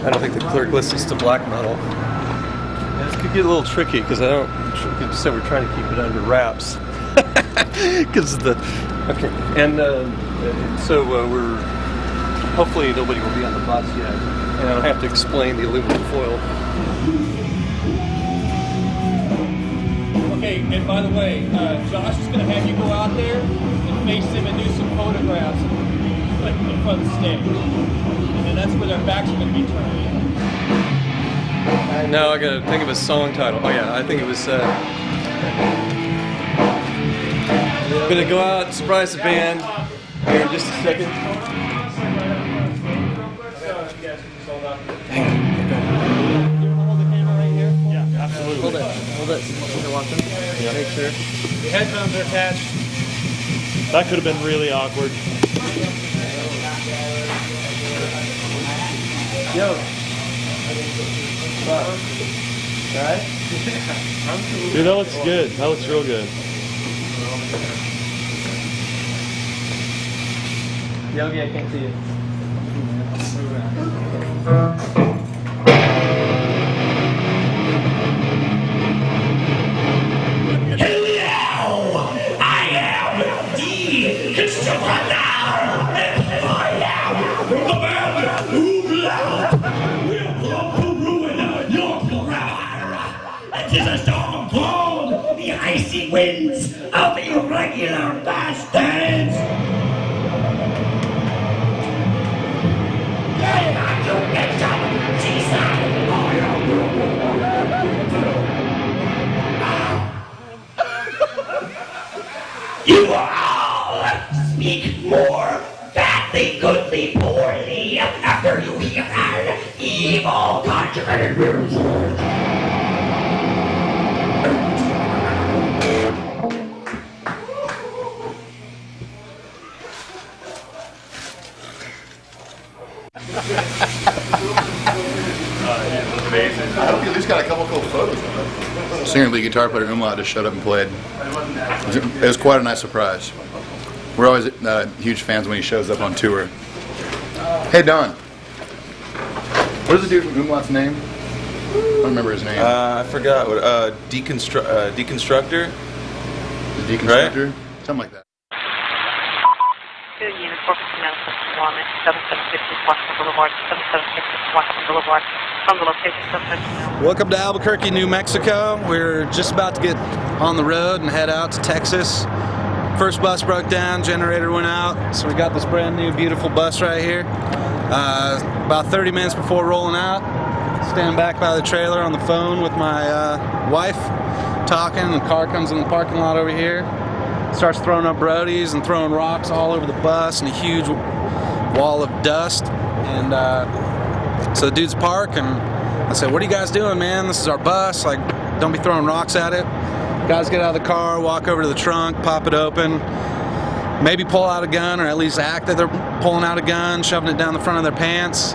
I don't think the clerk listens to black metal. Yeah, this could get a little tricky because I said we're trying to keep it under wraps. Because okay, and so we're hopefully nobody will be on the bus yet, and I don't have to explain the aluminum foil. Okay, and by the way, Josh is going to have you go out there and face him and do some photographs like in front of the stage. And then that's where their backs are going to be turned. Now I got to think of a song title. Oh yeah, I think it was going to go out and surprise the band here in just a second. Absolutely. Hold it so you can watch them. Yeah. Make sure. The headphones are attached. That could have been really awkward. Yo. Alright? Dude, that looks good. That looks real good. Yogi, I can't see you. Tis a storm called the icy winds of irregular bastards. You all speak more fatly, goodly, poorly after you hear an evil conjured music. I hope you at least got a couple cool photos of it. Singer, lead guitar player Umlaut just showed up and played. It was quite a nice surprise. We're always huge fans when he shows up on tour. Hey Don, what is the dude from Umlaut's name? I don't remember his name. I forgot. What? Deconstructor? The Deconstructor? Right? Something like that. Unit 459 7756 Washington Boulevard, 7756 Washington Boulevard. From the location, Welcome to Albuquerque, New Mexico. We're just about to get on the road and head out to Texas. First bus broke down, generator went out, so we got this brand new beautiful bus right here. About 30 minutes before rolling out, stand back by the trailer on the phone with my wife, talking. The car comes in the parking lot over here, starts throwing up roadies and throwing rocks all over the bus and a huge wall of dust. And so the dudes park and I said, what are you guys doing, man? This is our bus. Like, don't be throwing rocks at it. Guys get out of the car, walk over to the trunk, pop it open, maybe pull out a gun, or at least act that they're pulling out a gun, shoving it down the front of their pants,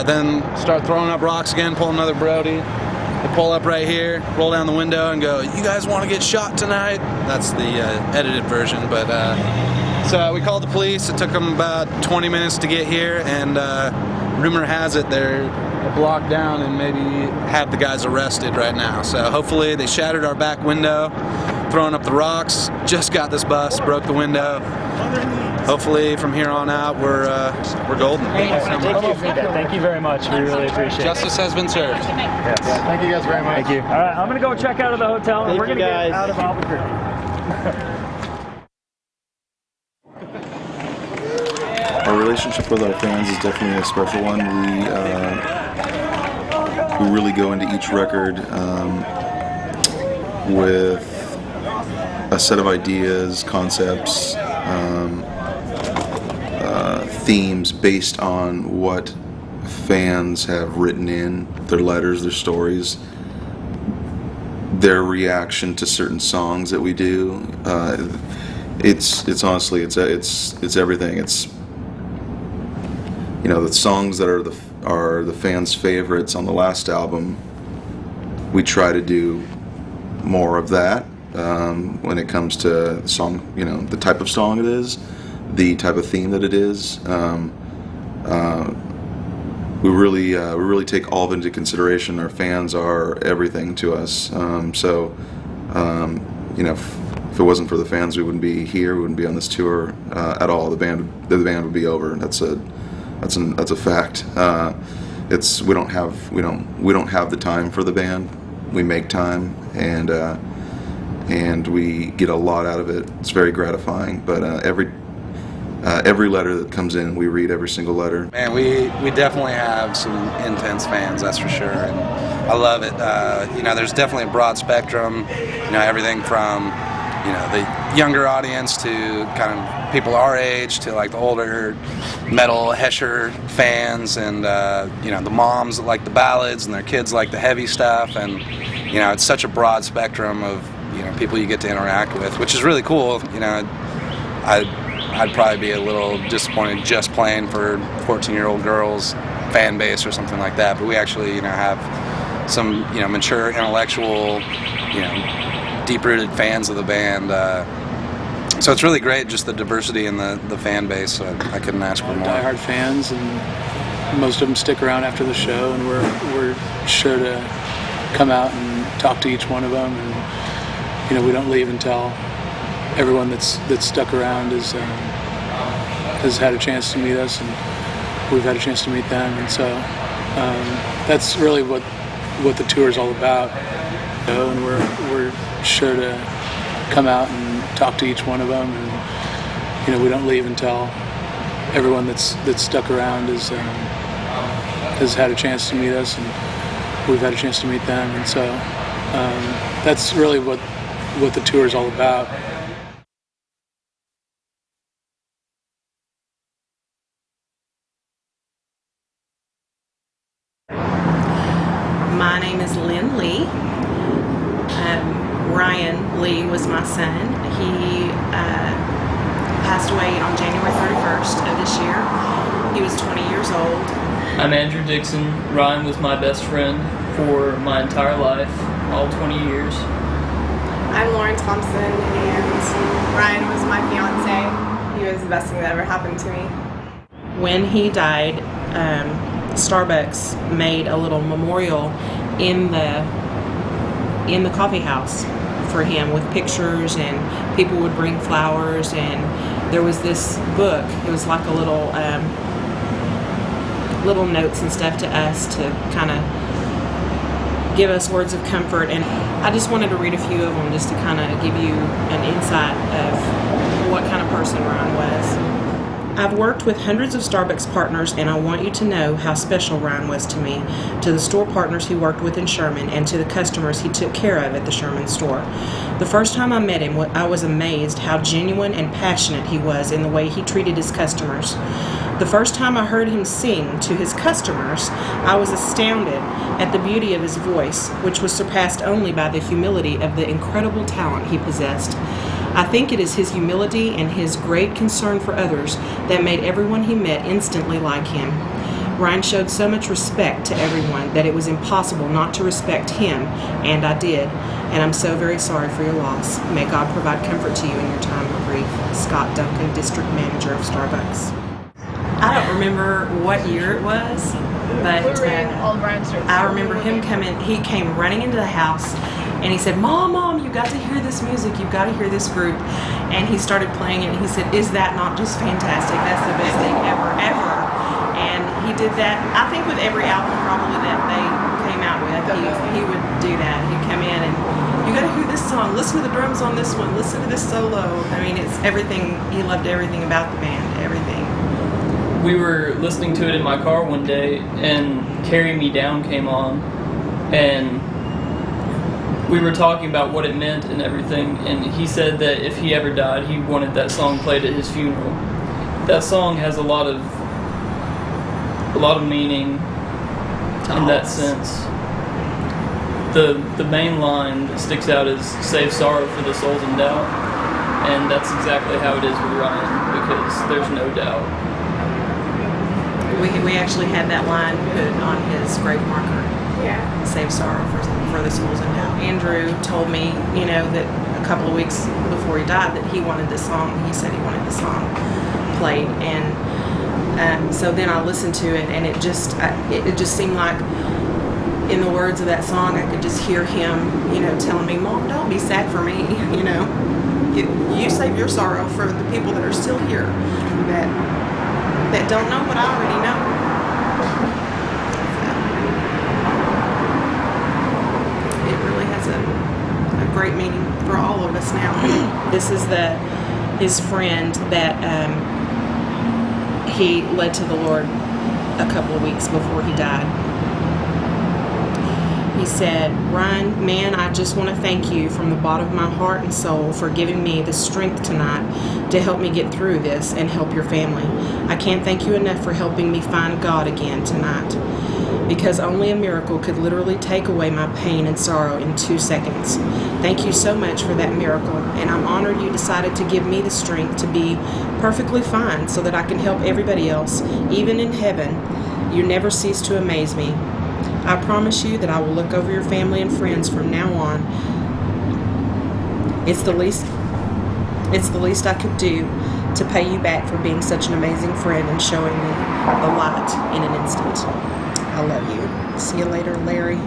then start throwing up rocks again, pull another Brody. They pull up right here, roll down the window and go, you guys want to get shot tonight? That's the edited version, but so we called the police. It took them about 20 minutes to get here, and rumor has it they're a block down and maybe have the guys arrested right now. So hopefully they shattered our back window, throwing up the rocks, just got this bus, broke the window. Hopefully from here on out we're golden. Thank you very much. We really appreciate it. Justice has been served. Yes. Thank you guys very much. Thank you. All right, I'm gonna go check out of the hotel, and we're gonna get out of Albuquerque. Our relationship with our fans is definitely a special one. We really go into each record with a set of ideas, concepts, themes based on what fans have written in their letters, their stories, their reaction to certain songs that we do. It's honestly it's everything. It's, you know, the songs that are the fans' favorites on the last album. We try to do more of that when it comes to the song, you know, the type of song it is, the type of theme that it is. We really take all of it into consideration. Our fans are everything to us. You know, if it wasn't for the fans, we wouldn't be here. We wouldn't be on this tour at all. The band would be over. That's a fact. We don't have the time for the band. We make time, and we get a lot out of it. It's very gratifying. But every letter that comes in, we read every single letter. Man, we definitely have some intense fans, that's for sure, and I love it. You know, there's definitely a broad spectrum. You know, everything from, you know, the younger audience to kind of people our age to like the older metal Hesher fans, and you know, the moms that like the ballads and their kids like the heavy stuff, and you know, it's such a broad spectrum of, you know, people you get to interact with, which is really cool. You know, I'd probably be a little disappointed just playing for 14-year-old girls fan base or something like that, but we actually, you know, have some, you know, mature, intellectual, you know, deep-rooted fans of the band. So it's really great, just the diversity in the fan base. So I couldn't ask for more. Diehard fans, and most of them stick around after the show, and we're sure to come out and talk to each one of them. And you know, we don't leave until everyone that's stuck around has had a chance to meet us, and we've had a chance to meet them. And so that's really what the tour is all about. And we're sure to come out and talk to each one of them, and you know, we don't leave until everyone that's stuck around has had a chance to meet us, and we've had a chance to meet them. And so that's really what the tour is all about. My name is Lynn Lee. Ryan Lee was my son. He passed away on January 31st of this year. He was 20 years old. I'm Andrew Dixon. Ryan was my best friend for my entire life, all 20 years. I'm Lauren Thompson, and Ryan was my fiance. He was the best thing that ever happened to me. When he died, Starbucks made a little memorial in the coffee house for him with pictures, and people would bring flowers, and there was this book. It was like a little notes and stuff to us to kind of give us words of comfort. And I just wanted to read a few of them just to kind of give you an insight of what kind of person Ryan was. I've worked with hundreds of Starbucks partners, and I want you to know how special Ryan was to me, to the store partners he worked with in Sherman, and to the customers he took care of at the Sherman store. The first time I met him, I was amazed how genuine and passionate he was in the way he treated his customers. The first time I heard him sing to his customers, I was astounded at the beauty of his voice, which was surpassed only by the humility of the incredible talent he possessed. I think it is his humility and his great concern for others that made everyone he met instantly like him. Ryan showed so much respect to everyone that it was impossible not to respect him, and I did. And I'm so very sorry for your loss. May God provide comfort to you in your time of grief. Scott Duncan, District Manager of Starbucks. I don't remember what year it was, but I remember him coming. He came running into the house, and he said, Mom, you got to hear this music. You've got to hear this group. And he started playing it, and he said, is that not just fantastic? That's the best thing ever. And he did that, I think, with every album probably that they came out with. He would do that. He'd come in and, you got to hear this song. Listen to the drums on this one. Listen to this solo. I mean, it's everything. He loved everything about the band, everything. We were listening to it in my car one day, and Carry Me Down came on, and we were talking about what it meant and everything, and he said that if he ever died, he wanted that song played at his funeral. That song has a lot of meaning in that sense. The main line that sticks out is "Save sorrow for the souls in doubt," and that's exactly how it is with Ryan, because there's no doubt. We actually had that line put on his grave marker. Yeah. Save sorrow for the souls in doubt. Andrew told me, that a couple of weeks before he died that he wanted this song. He said he wanted this song played, and so then I listened to it, and it just seemed like in the words of that song, I could just hear him, telling me, Mom, don't be sad for me. You save your sorrow for the people that are still here, that don't know what I already know. It really has a great meaning for all of us now. This is his friend that he led to the Lord a couple of weeks before he died. He said, Ryan, man, I just want to thank you from the bottom of my heart and soul for giving me the strength tonight to help me get through this and help your family. I can't thank you enough for helping me find God again tonight, because only a miracle could literally take away my pain and sorrow in 2 seconds. Thank you so much for that miracle, and I'm honored you decided to give me the strength to be perfectly fine so that I can help everybody else, even in heaven. You never cease to amaze me. I promise you that I will look over your family and friends from now on. It's the least I could do to pay you back for being such an amazing friend and showing me the light in an instant. I love you. See you later, Larry.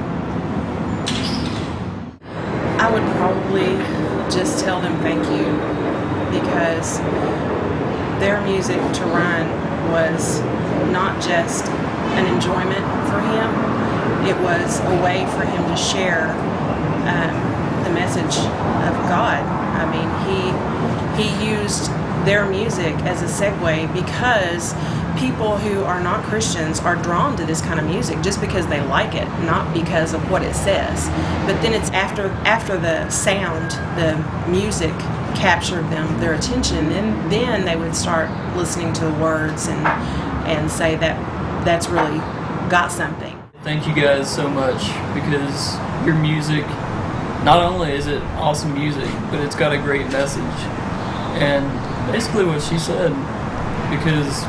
I would probably just tell them thank you, because their music to Ryan was not just an enjoyment for him. It was a way for him to share the message of God. I mean, he used their music as a segue, because people who are not Christians are drawn to this kind of music just because they like it, not because of what it says. But then it's after the sound, the music captured their attention, and then they would start listening to the words and say that's really got something. Thank you guys so much, because your music, not only is it awesome music, but it's got a great message. And basically what she said, because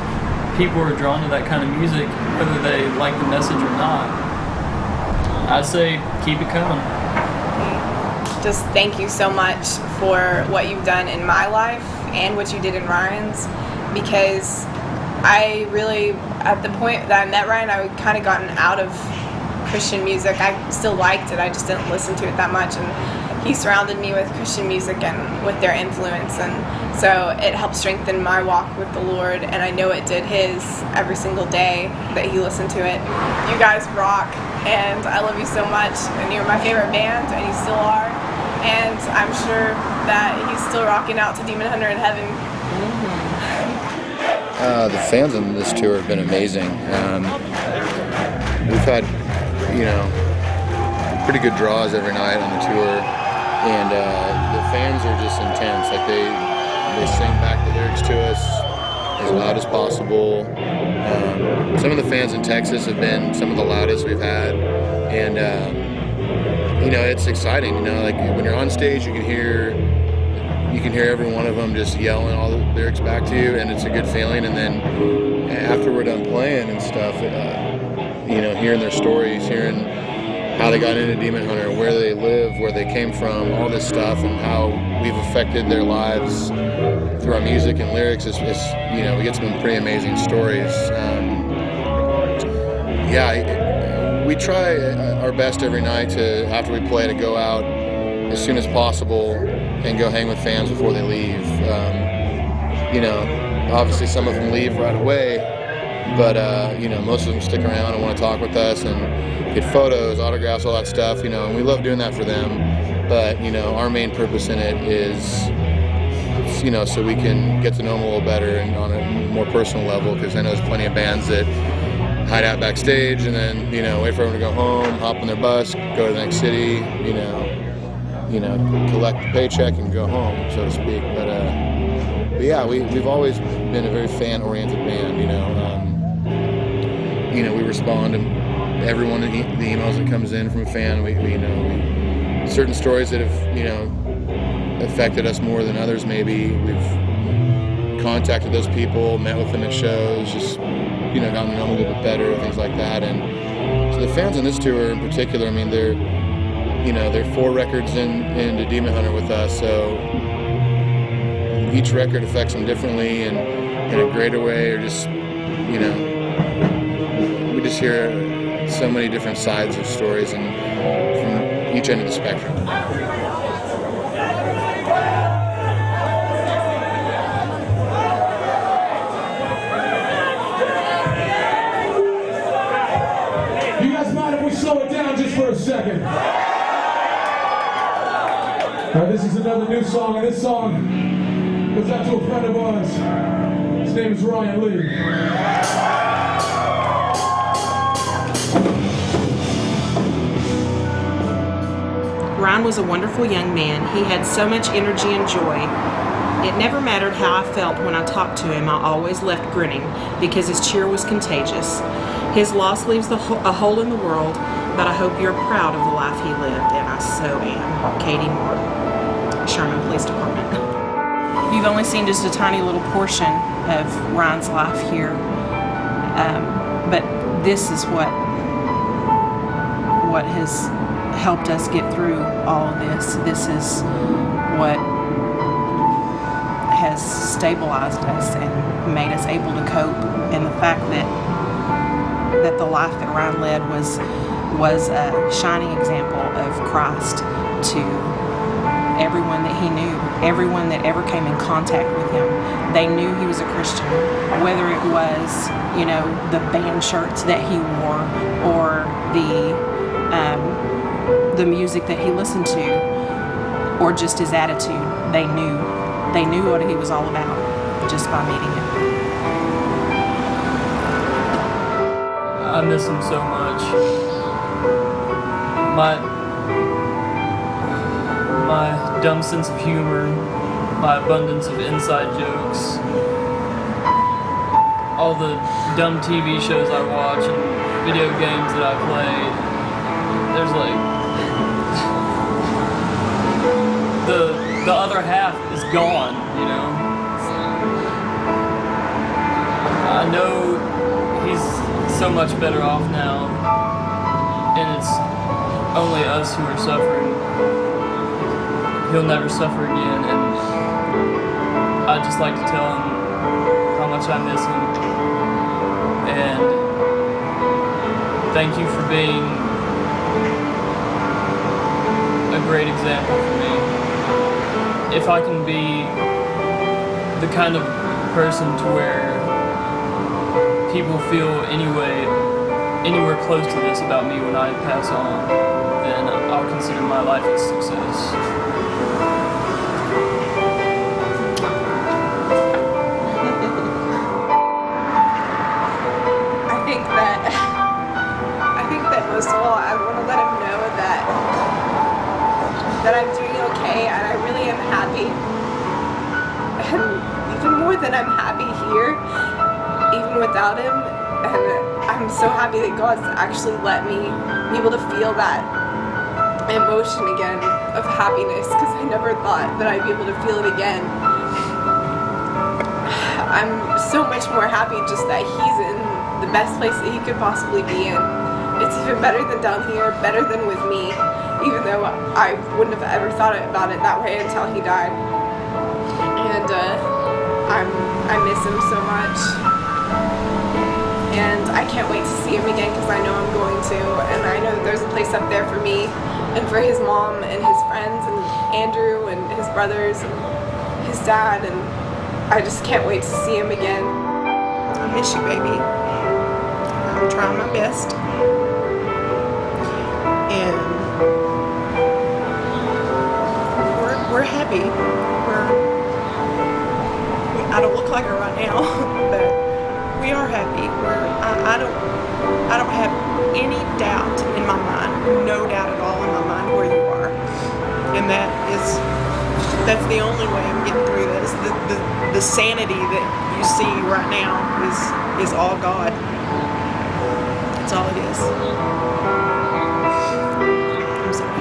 people are drawn to that kind of music, whether they like the message or not. I say keep it coming. Just thank you so much for what you've done in my life and what you did in Ryan's, because I really, at the point that I met Ryan, I had kind of gotten out of Christian music. I still liked it, I just didn't listen to it that much, and he surrounded me with Christian music and with their influence, and so it helped strengthen my walk with the Lord, and I know it did his every single day that he listened to it. You guys rock, and I love you so much, and you're my favorite band, and you still are, and I'm sure that he's still rocking out to Demon Hunter in Heaven. The fans on this tour have been amazing. We've had, pretty good draws every night on the tour, and the fans are just intense. Like they sing back the lyrics to us as loud as possible. Some of the fans in Texas have been some of the loudest we've had, and it's exciting. Like when you're on stage, you can hear every one of them just yelling all the lyrics back to you, and it's a good feeling. And then after we're done playing and stuff, hearing their stories, hearing how they got into Demon Hunter, where they live, where they came from, all this stuff, and how we've affected their lives through our music and lyrics. We get some pretty amazing stories. We try our best every night after we play, to go out as soon as possible and go hang with fans before they leave. Obviously some of them leave right away, but most of them stick around and want to talk with us and get photos, autographs, all that stuff, and we love doing that for them. But, our main purpose in it is, so we can get to know them a little better and on a more personal level, because I know there's plenty of bands that hide out backstage and then, wait for everyone to go home, hop on their bus, go to the next city, collect the paycheck and go home, so to speak. But yeah, we've always been a very fan-oriented band, we respond to every one of the emails that comes in from a fan. We certain stories that have, affected us more than others maybe. We've contacted those people, met with them at shows, just, gotten to know them a little bit better, things like that. And so the fans on this tour in particular, they're 4 records into Demon Hunter with us, so each record affects them differently and in a greater way, or just, we just hear so many different sides of stories and from each end of the spectrum. You guys mind if we slow it down just for a second? This is another new song, and this song goes out to a friend of ours. His name is Ryan Lee. Ryan was a wonderful young man. He had so much energy and joy. It never mattered how I felt when I talked to him. I always left grinning because his cheer was contagious. His loss leaves a hole in the world, but I hope you're proud of the life he lived, and I so am. Katie Moore, Sherman Police Department. You've only seen just a tiny little portion of Ryan's life here, but this is what has helped us get through all of this. This is what has stabilized us and made us able to cope. And the fact that the life that Ryan led was a shining example of Christ to everyone that he knew, everyone that ever came in contact with him. They knew he was a Christian, whether it was, the band shirts that he wore or the music that he listened to, or just his attitude. They knew what he was all about just by meeting him. I miss him so much. My dumb sense of humor, my abundance of inside jokes, all the dumb TV shows I watch and video games that I played. There's the other half is gone, I know he's so much better off now, and it's only us who are suffering. He'll never suffer again, and I'd just like to tell him how much I miss him, and thank you for being a great example for me. If I can be the kind of person to where people feel anywhere close to this about me when I pass on, then I'll consider my life a success. that I'm doing okay, and I really am happy. And even more than I'm happy here, even without him. And I'm so happy that God's actually let me be able to feel that emotion again of happiness, because I never thought that I'd be able to feel it again. I'm so much more happy just that he's in the best place that he could possibly be in. It's even better than down here, better than with me, even though I wouldn't have ever thought about it that way until he died. And I miss him so much. And I can't wait to see him again, because I know I'm going to. And I know that there's a place up there for me and for his mom and his friends and Andrew and his brothers and his dad. And I just can't wait to see him again. I miss you, baby. I'm trying my best. And we're happy. I don't look like her right now, but we are happy. I don't have any doubt in my mind, no doubt at all in my mind where you are. And that's the only way I'm getting through this. The sanity that you see right now is all God. That's all it is. I'm sorry.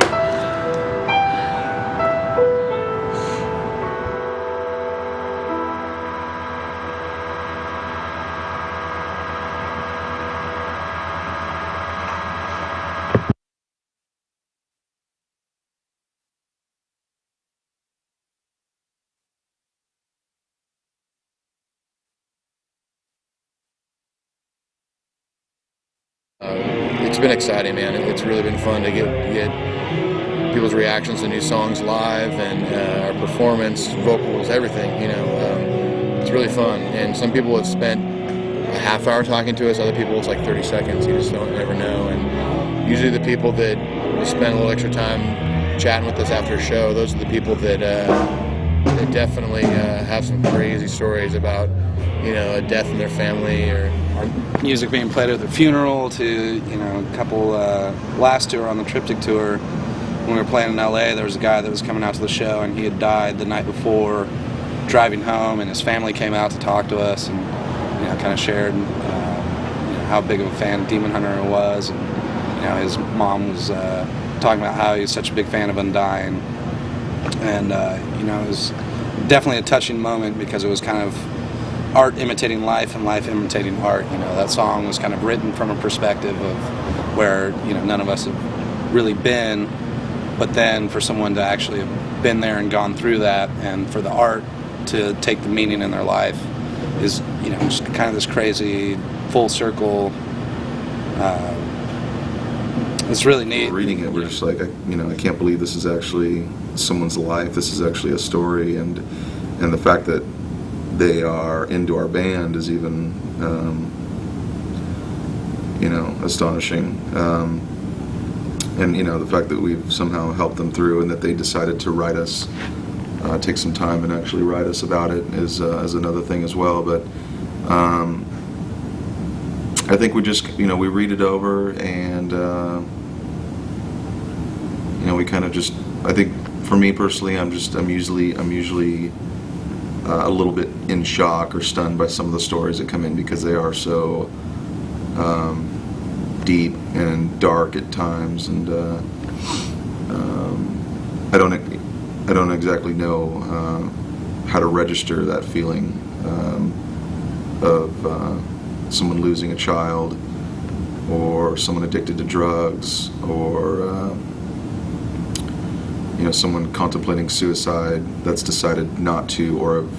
It's been exciting, man. It's really been fun to get people's reactions to new songs live, and our performance, vocals, everything. It's really fun. And some people have spent a half hour talking to us. Other people, it's like 30 seconds. You just don't ever know. And usually the people that spend a little extra time chatting with us after a show, those are the people that definitely have some crazy stories about, a death in their family, or music being played at their funeral, to a couple last tour on the Triptych tour. When we were playing in LA, there was a guy that was coming out to the show, and he had died the night before driving home, and his family came out to talk to us and kind of shared how big of a fan Demon Hunter was, and his mom was talking about how he was such a big fan of Undying, and it was definitely a touching moment, because it was kind of art imitating life and life imitating art. That song was kind of written from a perspective of where none of us have really been, but then for someone to actually have been there and gone through that, and for the art to take the meaning in their life, is just kind of this crazy full circle. It's really neat. Reading it, we're just like, I can't believe this is actually someone's life. This is actually a story, and the fact that they are into our band is even, astonishing. And the fact that we've somehow helped them through, and that they decided to write us, take some time and actually write us about it is another thing as well. But I think we just, we read it over, and we kind of just, I think for me personally, I'm usually a little bit in shock or stunned by some of the stories that come in, because they are so deep and dark at times, and I don't exactly know how to register that feeling of someone losing a child, or someone addicted to drugs, or someone contemplating suicide that's decided not to, or have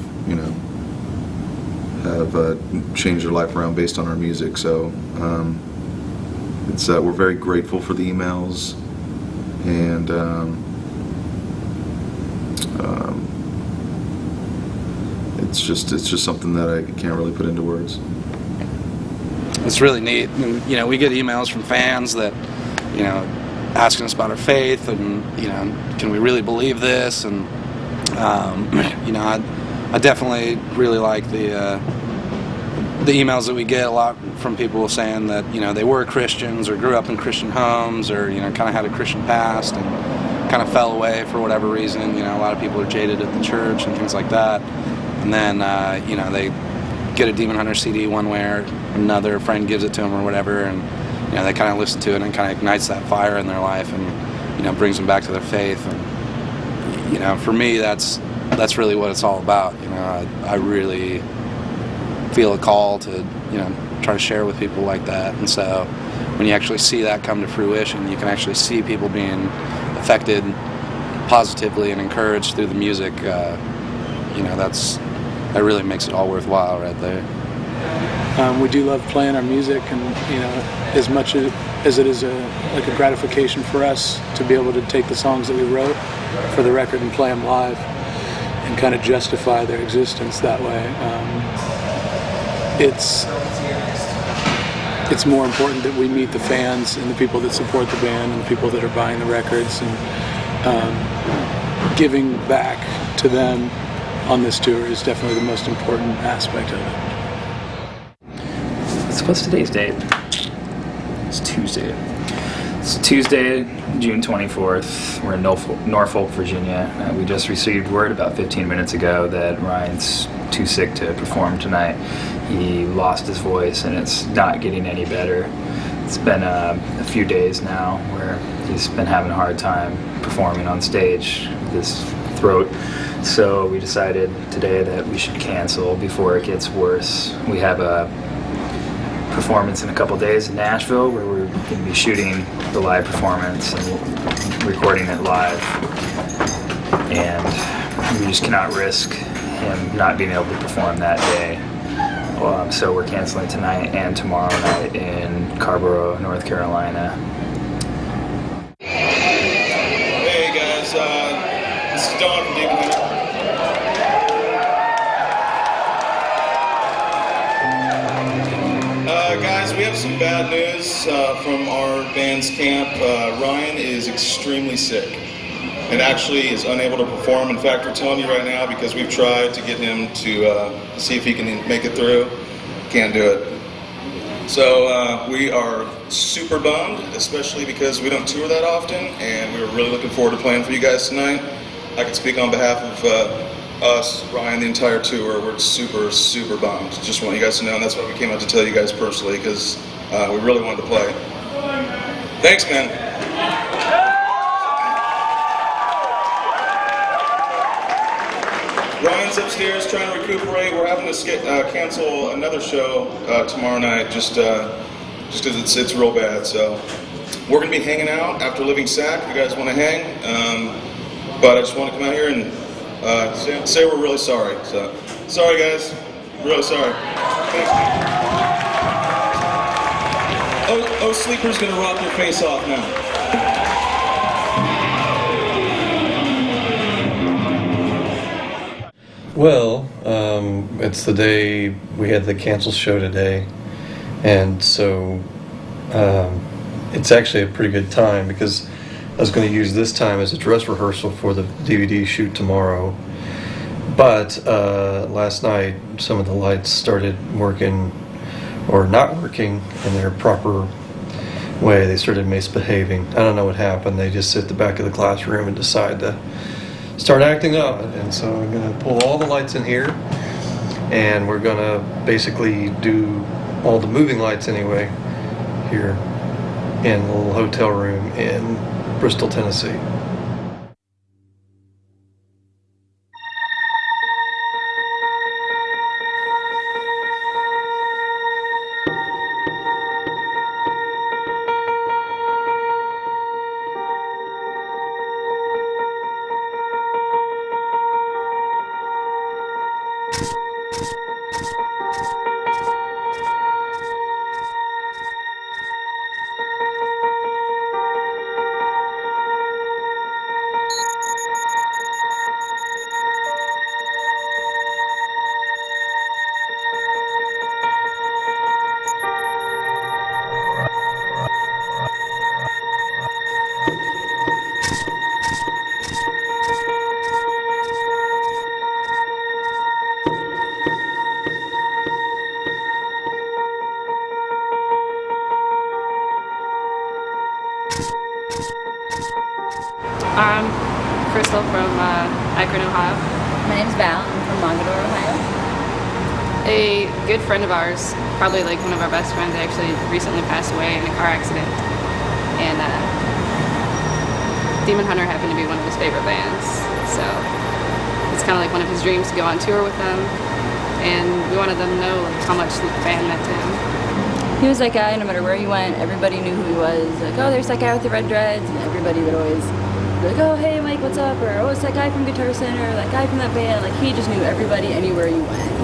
changed their life around based on our music. So it's we're very grateful for the emails, and it's just something that I can't really put into words. It's really neat. And, we get emails from fans that asking us about our faith, and can we really believe this? And I definitely really like the emails that we get a lot from people saying that they were Christians, or grew up in Christian homes, or kind of had a Christian past, and kind of fell away for whatever reason. A lot of people are jaded at the church and things like that. And then, they get a Demon Hunter CD one way or another, a friend gives it to them or whatever, and, they kind of listen to it and it kind of ignites that fire in their life and, brings them back to their faith. And, for me, that's really what it's all about. I really feel a call to, try to share with people like that. And so when you actually see that come to fruition, you can actually see people being affected positively and encouraged through the music. That really makes it all worthwhile right there. We do love playing our music, and as much as it is like a gratification for us to be able to take the songs that we wrote for the record and play them live and kind of justify their existence that way. It's more important that we meet the fans and the people that support the band and the people that are buying the records, and giving back to them on this tour is definitely the most important aspect of it. What's today's date? It's Tuesday. It's Tuesday, June 24th. We're in Norfolk, Virginia. We just received word about 15 minutes ago that Ryan's too sick to perform tonight. He lost his voice and it's not getting any better. It's been a few days now where he's been having a hard time performing on stage with his throat. So we decided today that we should cancel before it gets worse. We have a performance in a couple days in Nashville where we're going to be shooting the live performance and recording it live. And we just cannot risk him not being able to perform that day. So we're canceling tonight and tomorrow night in Carver, North Carolina. Hey guys, this is Don from Demon Hunter. Guys, we have some bad news from our band's camp. Ryan is extremely sick and actually is unable to perform. In fact, we're telling you right now because we've tried to get him to see if he can make it through. Can't do it. So we are super bummed, especially because we don't tour that often, and we were really looking forward to playing for you guys tonight. I can speak on behalf of us, Ryan, the entire tour. We're super, super bummed. Just want you guys to know, and that's why we came out to tell you guys personally, because we really wanted to play. Thanks, man. Ryan's upstairs trying to recuperate. We're having to cancel another show tomorrow night just because it's real bad. So we're going to be hanging out after Living Sack if you guys want to hang. But I just want to come out here and say we're really sorry. So sorry, guys. Really sorry. Thanks. Oh, Sleeper's going to rock your face off now. Well, it's the day we had the canceled show today, and so it's actually a pretty good time because I was going to use this time as a dress rehearsal for the DVD shoot tomorrow. But last night, some of the lights started working or not working in their proper way. They started misbehaving. I don't know what happened. They just sit at the back of the classroom and decide to start acting up. And so I'm going to pull all the lights in here, and we're going to basically do all the moving lights anyway here in a little hotel room in Bristol, Tennessee. I'm Crystal from Akron, Ohio. My name's Val. I'm from Mogador, Ohio. A good friend of ours, probably like one of our best friends, actually recently passed away in a car accident. And Demon Hunter happened to be one of his favorite bands. So it's kind of like one of his dreams to go on tour with them. And we wanted them to know like, how much the band meant to him. He was that guy, no matter where he went, everybody knew who he was. Like, oh, there's that guy with the red dreads. And everybody would always be like, oh, hey, Mike, what's up? Or, oh, it's that guy from Guitar Center, or that guy from that band. Like, he just knew everybody anywhere you went.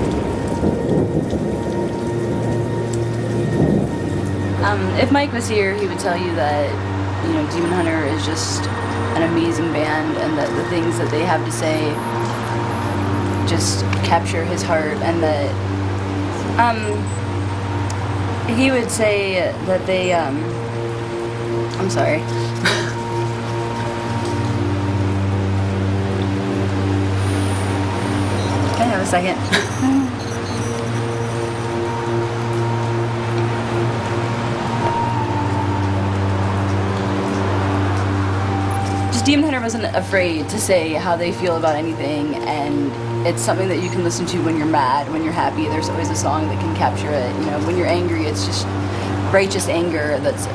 If Mike was here, he would tell you that, you know, Demon Hunter is just an amazing band, and that the things that they have to say just capture his heart, and that, he would say that they, I'm sorry. Can I have a second? Just Demon Hunter wasn't afraid to say how they feel about anything, and it's something that you can listen to when you're mad, when you're happy. There's always a song that can capture it. You know, when you're angry, it's just righteous anger that's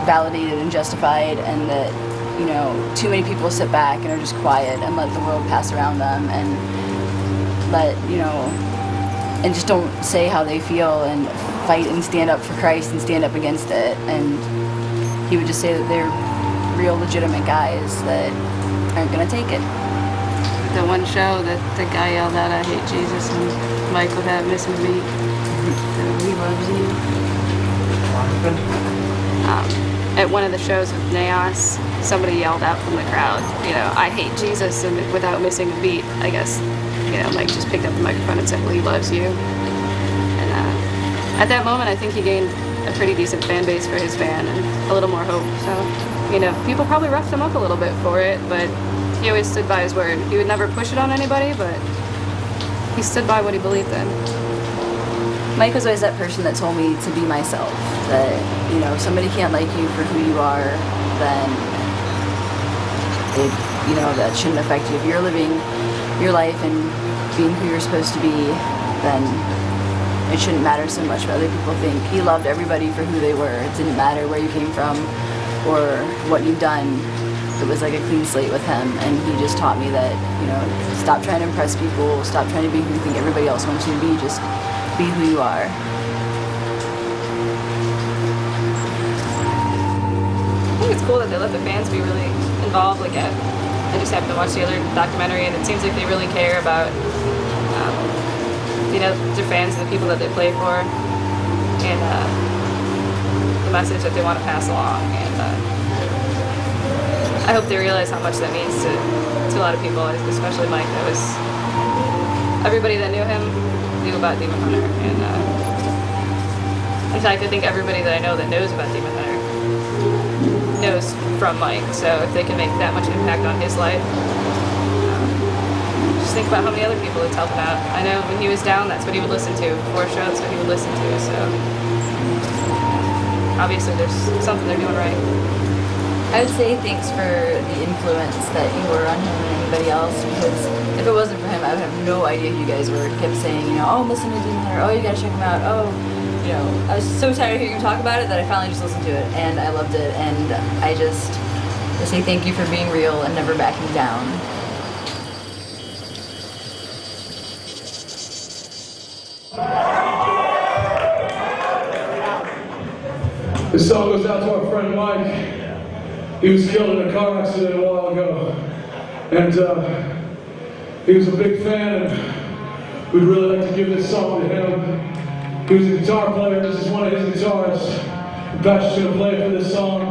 validated and justified, and that, you know, too many people sit back and are just quiet and let the world pass around them, and let, you know, and just don't say how they feel and fight and stand up for Christ and stand up against it. And he would just say that they're real legitimate guys that aren't gonna take it. The one show that the guy yelled out, I hate Jesus, and Mike would have missing the beat. He loves you. At one of the shows with Naos, somebody yelled out from the crowd, you know, I hate Jesus, and without missing a beat, I guess, you know, Mike just picked up the microphone and said, well, he loves you. And at that moment, I think he gained a pretty decent fan base for his band and a little more hope. So, you know, people probably roughed him up a little bit for it, but he always stood by his word. He would never push it on anybody, but he stood by what he believed in. Mike was always that person that told me to be myself. That, you know, if somebody can't like you for who you are, then it, you know, that shouldn't affect you. If you're living your life and being who you're supposed to be, then it shouldn't matter so much what other people think. He loved everybody for who they were. It didn't matter where you came from or what you've done. It was like a clean slate with him, and he just taught me that, you know, stop trying to impress people, stop trying to be who you think everybody else wants you to be, just be who you are. I think it's cool that they let the fans be really involved. Like, I just happened to watch the other documentary, and it seems like they really care about, you know, their fans and the people that they play for, and the message that they want to pass along. And I hope they realize how much that means to a lot of people, especially Mike. That was everybody that knew him knew about Demon Hunter, and in fact, I think everybody that I know that knows about Demon Hunter knows from Mike. So if they can make that much impact on his life, just think about how many other people it's helping out. I know when he was down, that's what he would listen to. Before a show, that's what he would listen to. So obviously, there's something they're doing right. I would say thanks for the influence that you were on him and anybody else, because if it wasn't for him, I would have no idea who you guys were. He kept saying, you know, oh, listen to Demon Hunter, oh, you gotta check him out, oh, you know, I was so tired of hearing him talk about it that I finally just listened to it, and I loved it, and I say thank you for being real and never backing down. This song goes out to our friend Mike. He was killed in a car accident a while ago, and he was a big fan, and we'd really like to give this song to him. He was a guitar player. This is one of his guitars. Patrick's going to play for this song.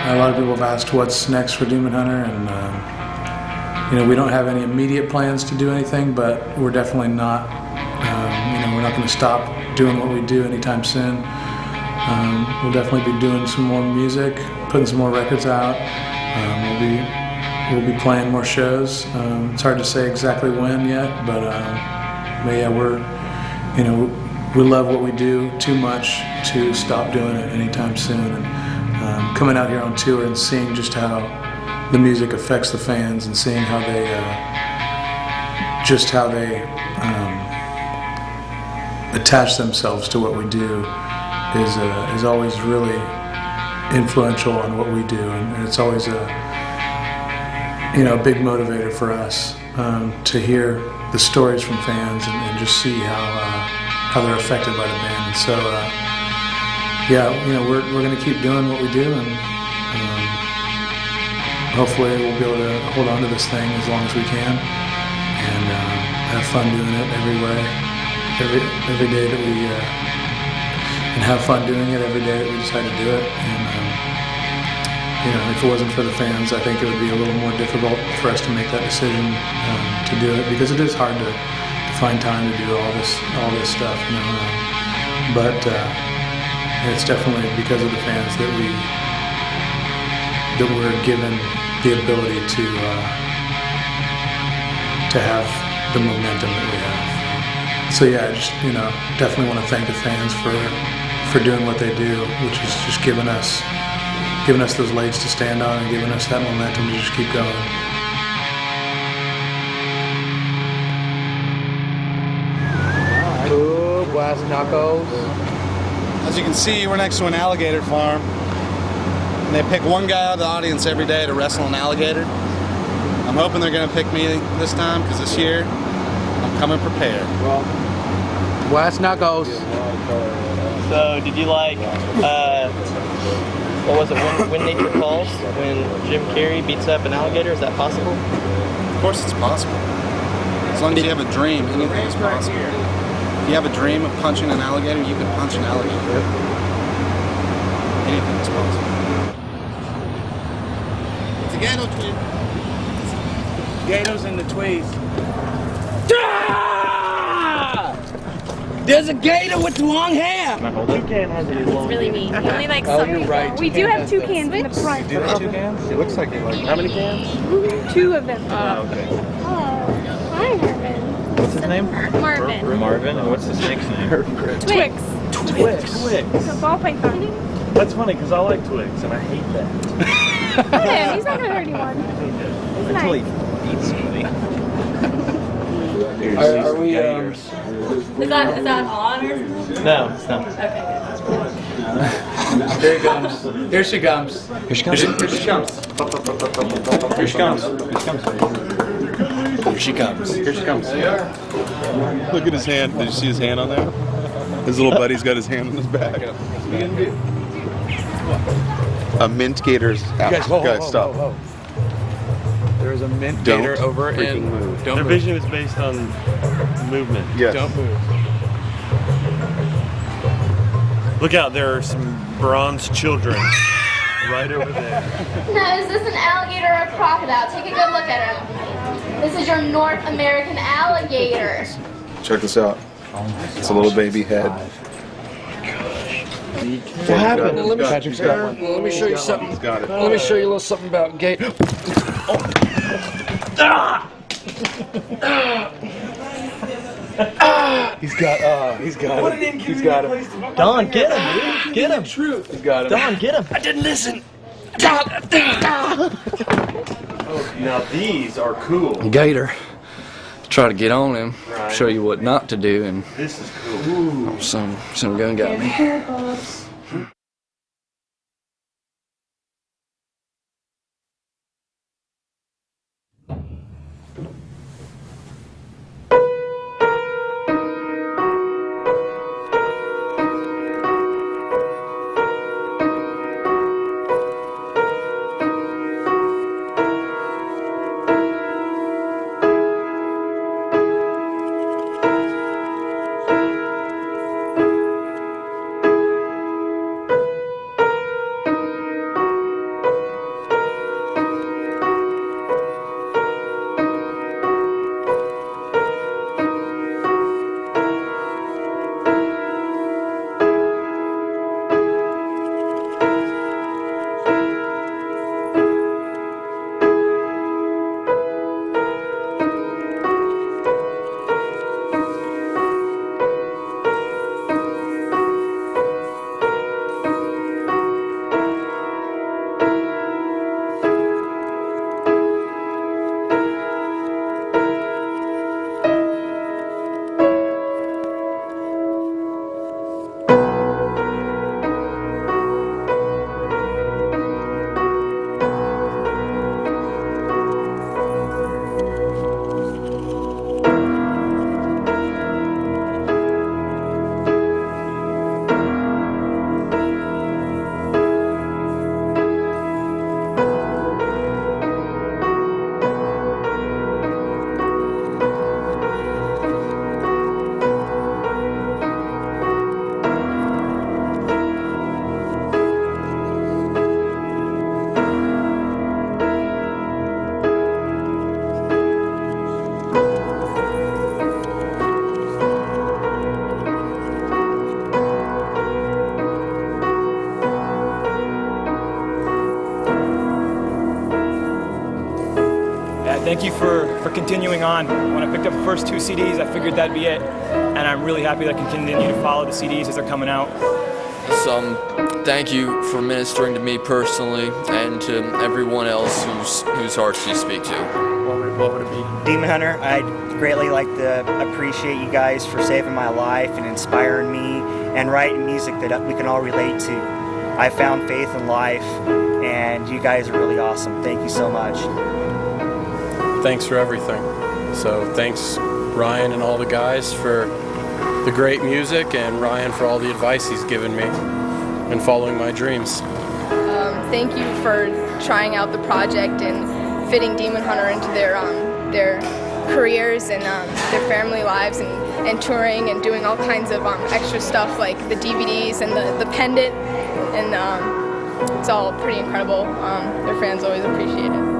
A lot of people have asked what's next for Demon Hunter, and you know, we don't have any immediate plans to do anything, but we're definitely not, you know, we're not going to stop doing what we do anytime soon. We'll definitely be doing some more music, putting some more records out. We'll be playing more shows. It's hard to say exactly when yet, but yeah, we're you know, we love what we do too much to stop doing it anytime soon. And coming out here on tour and seeing just how the music affects the fans and seeing how they attach themselves to what we do is always really influential on what we do, and it's always a big motivator for us to hear the stories from fans and just see how they're affected by the band. And so we're going to keep doing what we do, and hopefully we'll be able to hold on to this thing as long as we can and have fun doing it every day that we and have fun doing it every day that we decide to do it. And if it wasn't for the fans, I think it would be a little more difficult for us to make that decision to do it, because it is hard to find time to do all this stuff. But it's definitely because of the fans that we're given the ability to have the momentum that we have. So yeah, I just definitely want to thank the fans for doing what they do, which is just giving us those legs to stand on and giving us that momentum to just keep going. Ooh, blast knuckles. As you can see, we're next to an alligator farm. And they pick one guy out of the audience every day to wrestle an alligator. I'm hoping they're going to pick me this time, because this year I'm coming prepared. Blast knuckles. So, did you like, what was it, when Nature Calls? When Jim Carrey beats up an alligator? Is that possible? Of course it's possible. As long as you have a dream, anything is possible. If you have a dream of punching an alligator, you can punch an alligator. Anything is possible. It's a gator twin. Gators and the tweeds. There's a gator with long hair! Toucan has really long It's really mean. We only like Oh, some you're people. right. We do have two cans in the front. Do they have 2 cans? It looks like they like. How many cans? 2 of them. Oh, okay. Oh, hi, Marvin. What's his name? Marvin. Marvin. And what's the snake's name? Twix. Twix. It's a ball python. That's funny because I like Twix and I hate that. Look at him. He's not going to hurt anyone. He's Until he nice. eats me. Are we, Is that on or something? No, it's not. Okay, Here he comes. Here she comes. Here she comes. Here she comes. Here she comes. Here she comes. Here she comes. Look at his hand. Did you see his hand on there? His little buddy's got his hand on his back. A mint gator's out. Guys, stop. There's a mint Don't gator over freaking in. move. Don't Their move. vision is based on movement. Yes. Don't move. Look out, there are some bronze children right over there. Now, is this an alligator or a crocodile? Take a good look at him. This is your North American alligator. Check this out. It's a little baby head. What happened? Let me, Patrick's got one. let me show you something. He's got it. Let me show you a little something about gator. He's got it. He's got him. Don, get him, dude. Get him. Truth. He's got him. Don, get him. I didn't listen. Now these are cool. Gator. Try to get on him, Right. show you what not to do, and This is cool. some gun got me. for continuing on. When I picked up the first 2 CDs, I figured that'd be it. And I'm really happy that I can continue to follow the CDs as they're coming out. So, thank you for ministering to me personally and to everyone else whose hearts you speak to. What would it be? Demon Hunter, I'd greatly like to appreciate you guys for saving my life and inspiring me and writing music that we can all relate to. I found faith in life, and you guys are really awesome. Thank you so much. Thanks for everything. So thanks Ryan and all the guys for the great music, and Ryan for all the advice he's given me and following my dreams. Thank you for trying out the project and fitting Demon Hunter into their careers and their family lives and touring and doing all kinds of extra stuff like the DVDs and the pendant, and it's all pretty incredible. Their fans always appreciate it.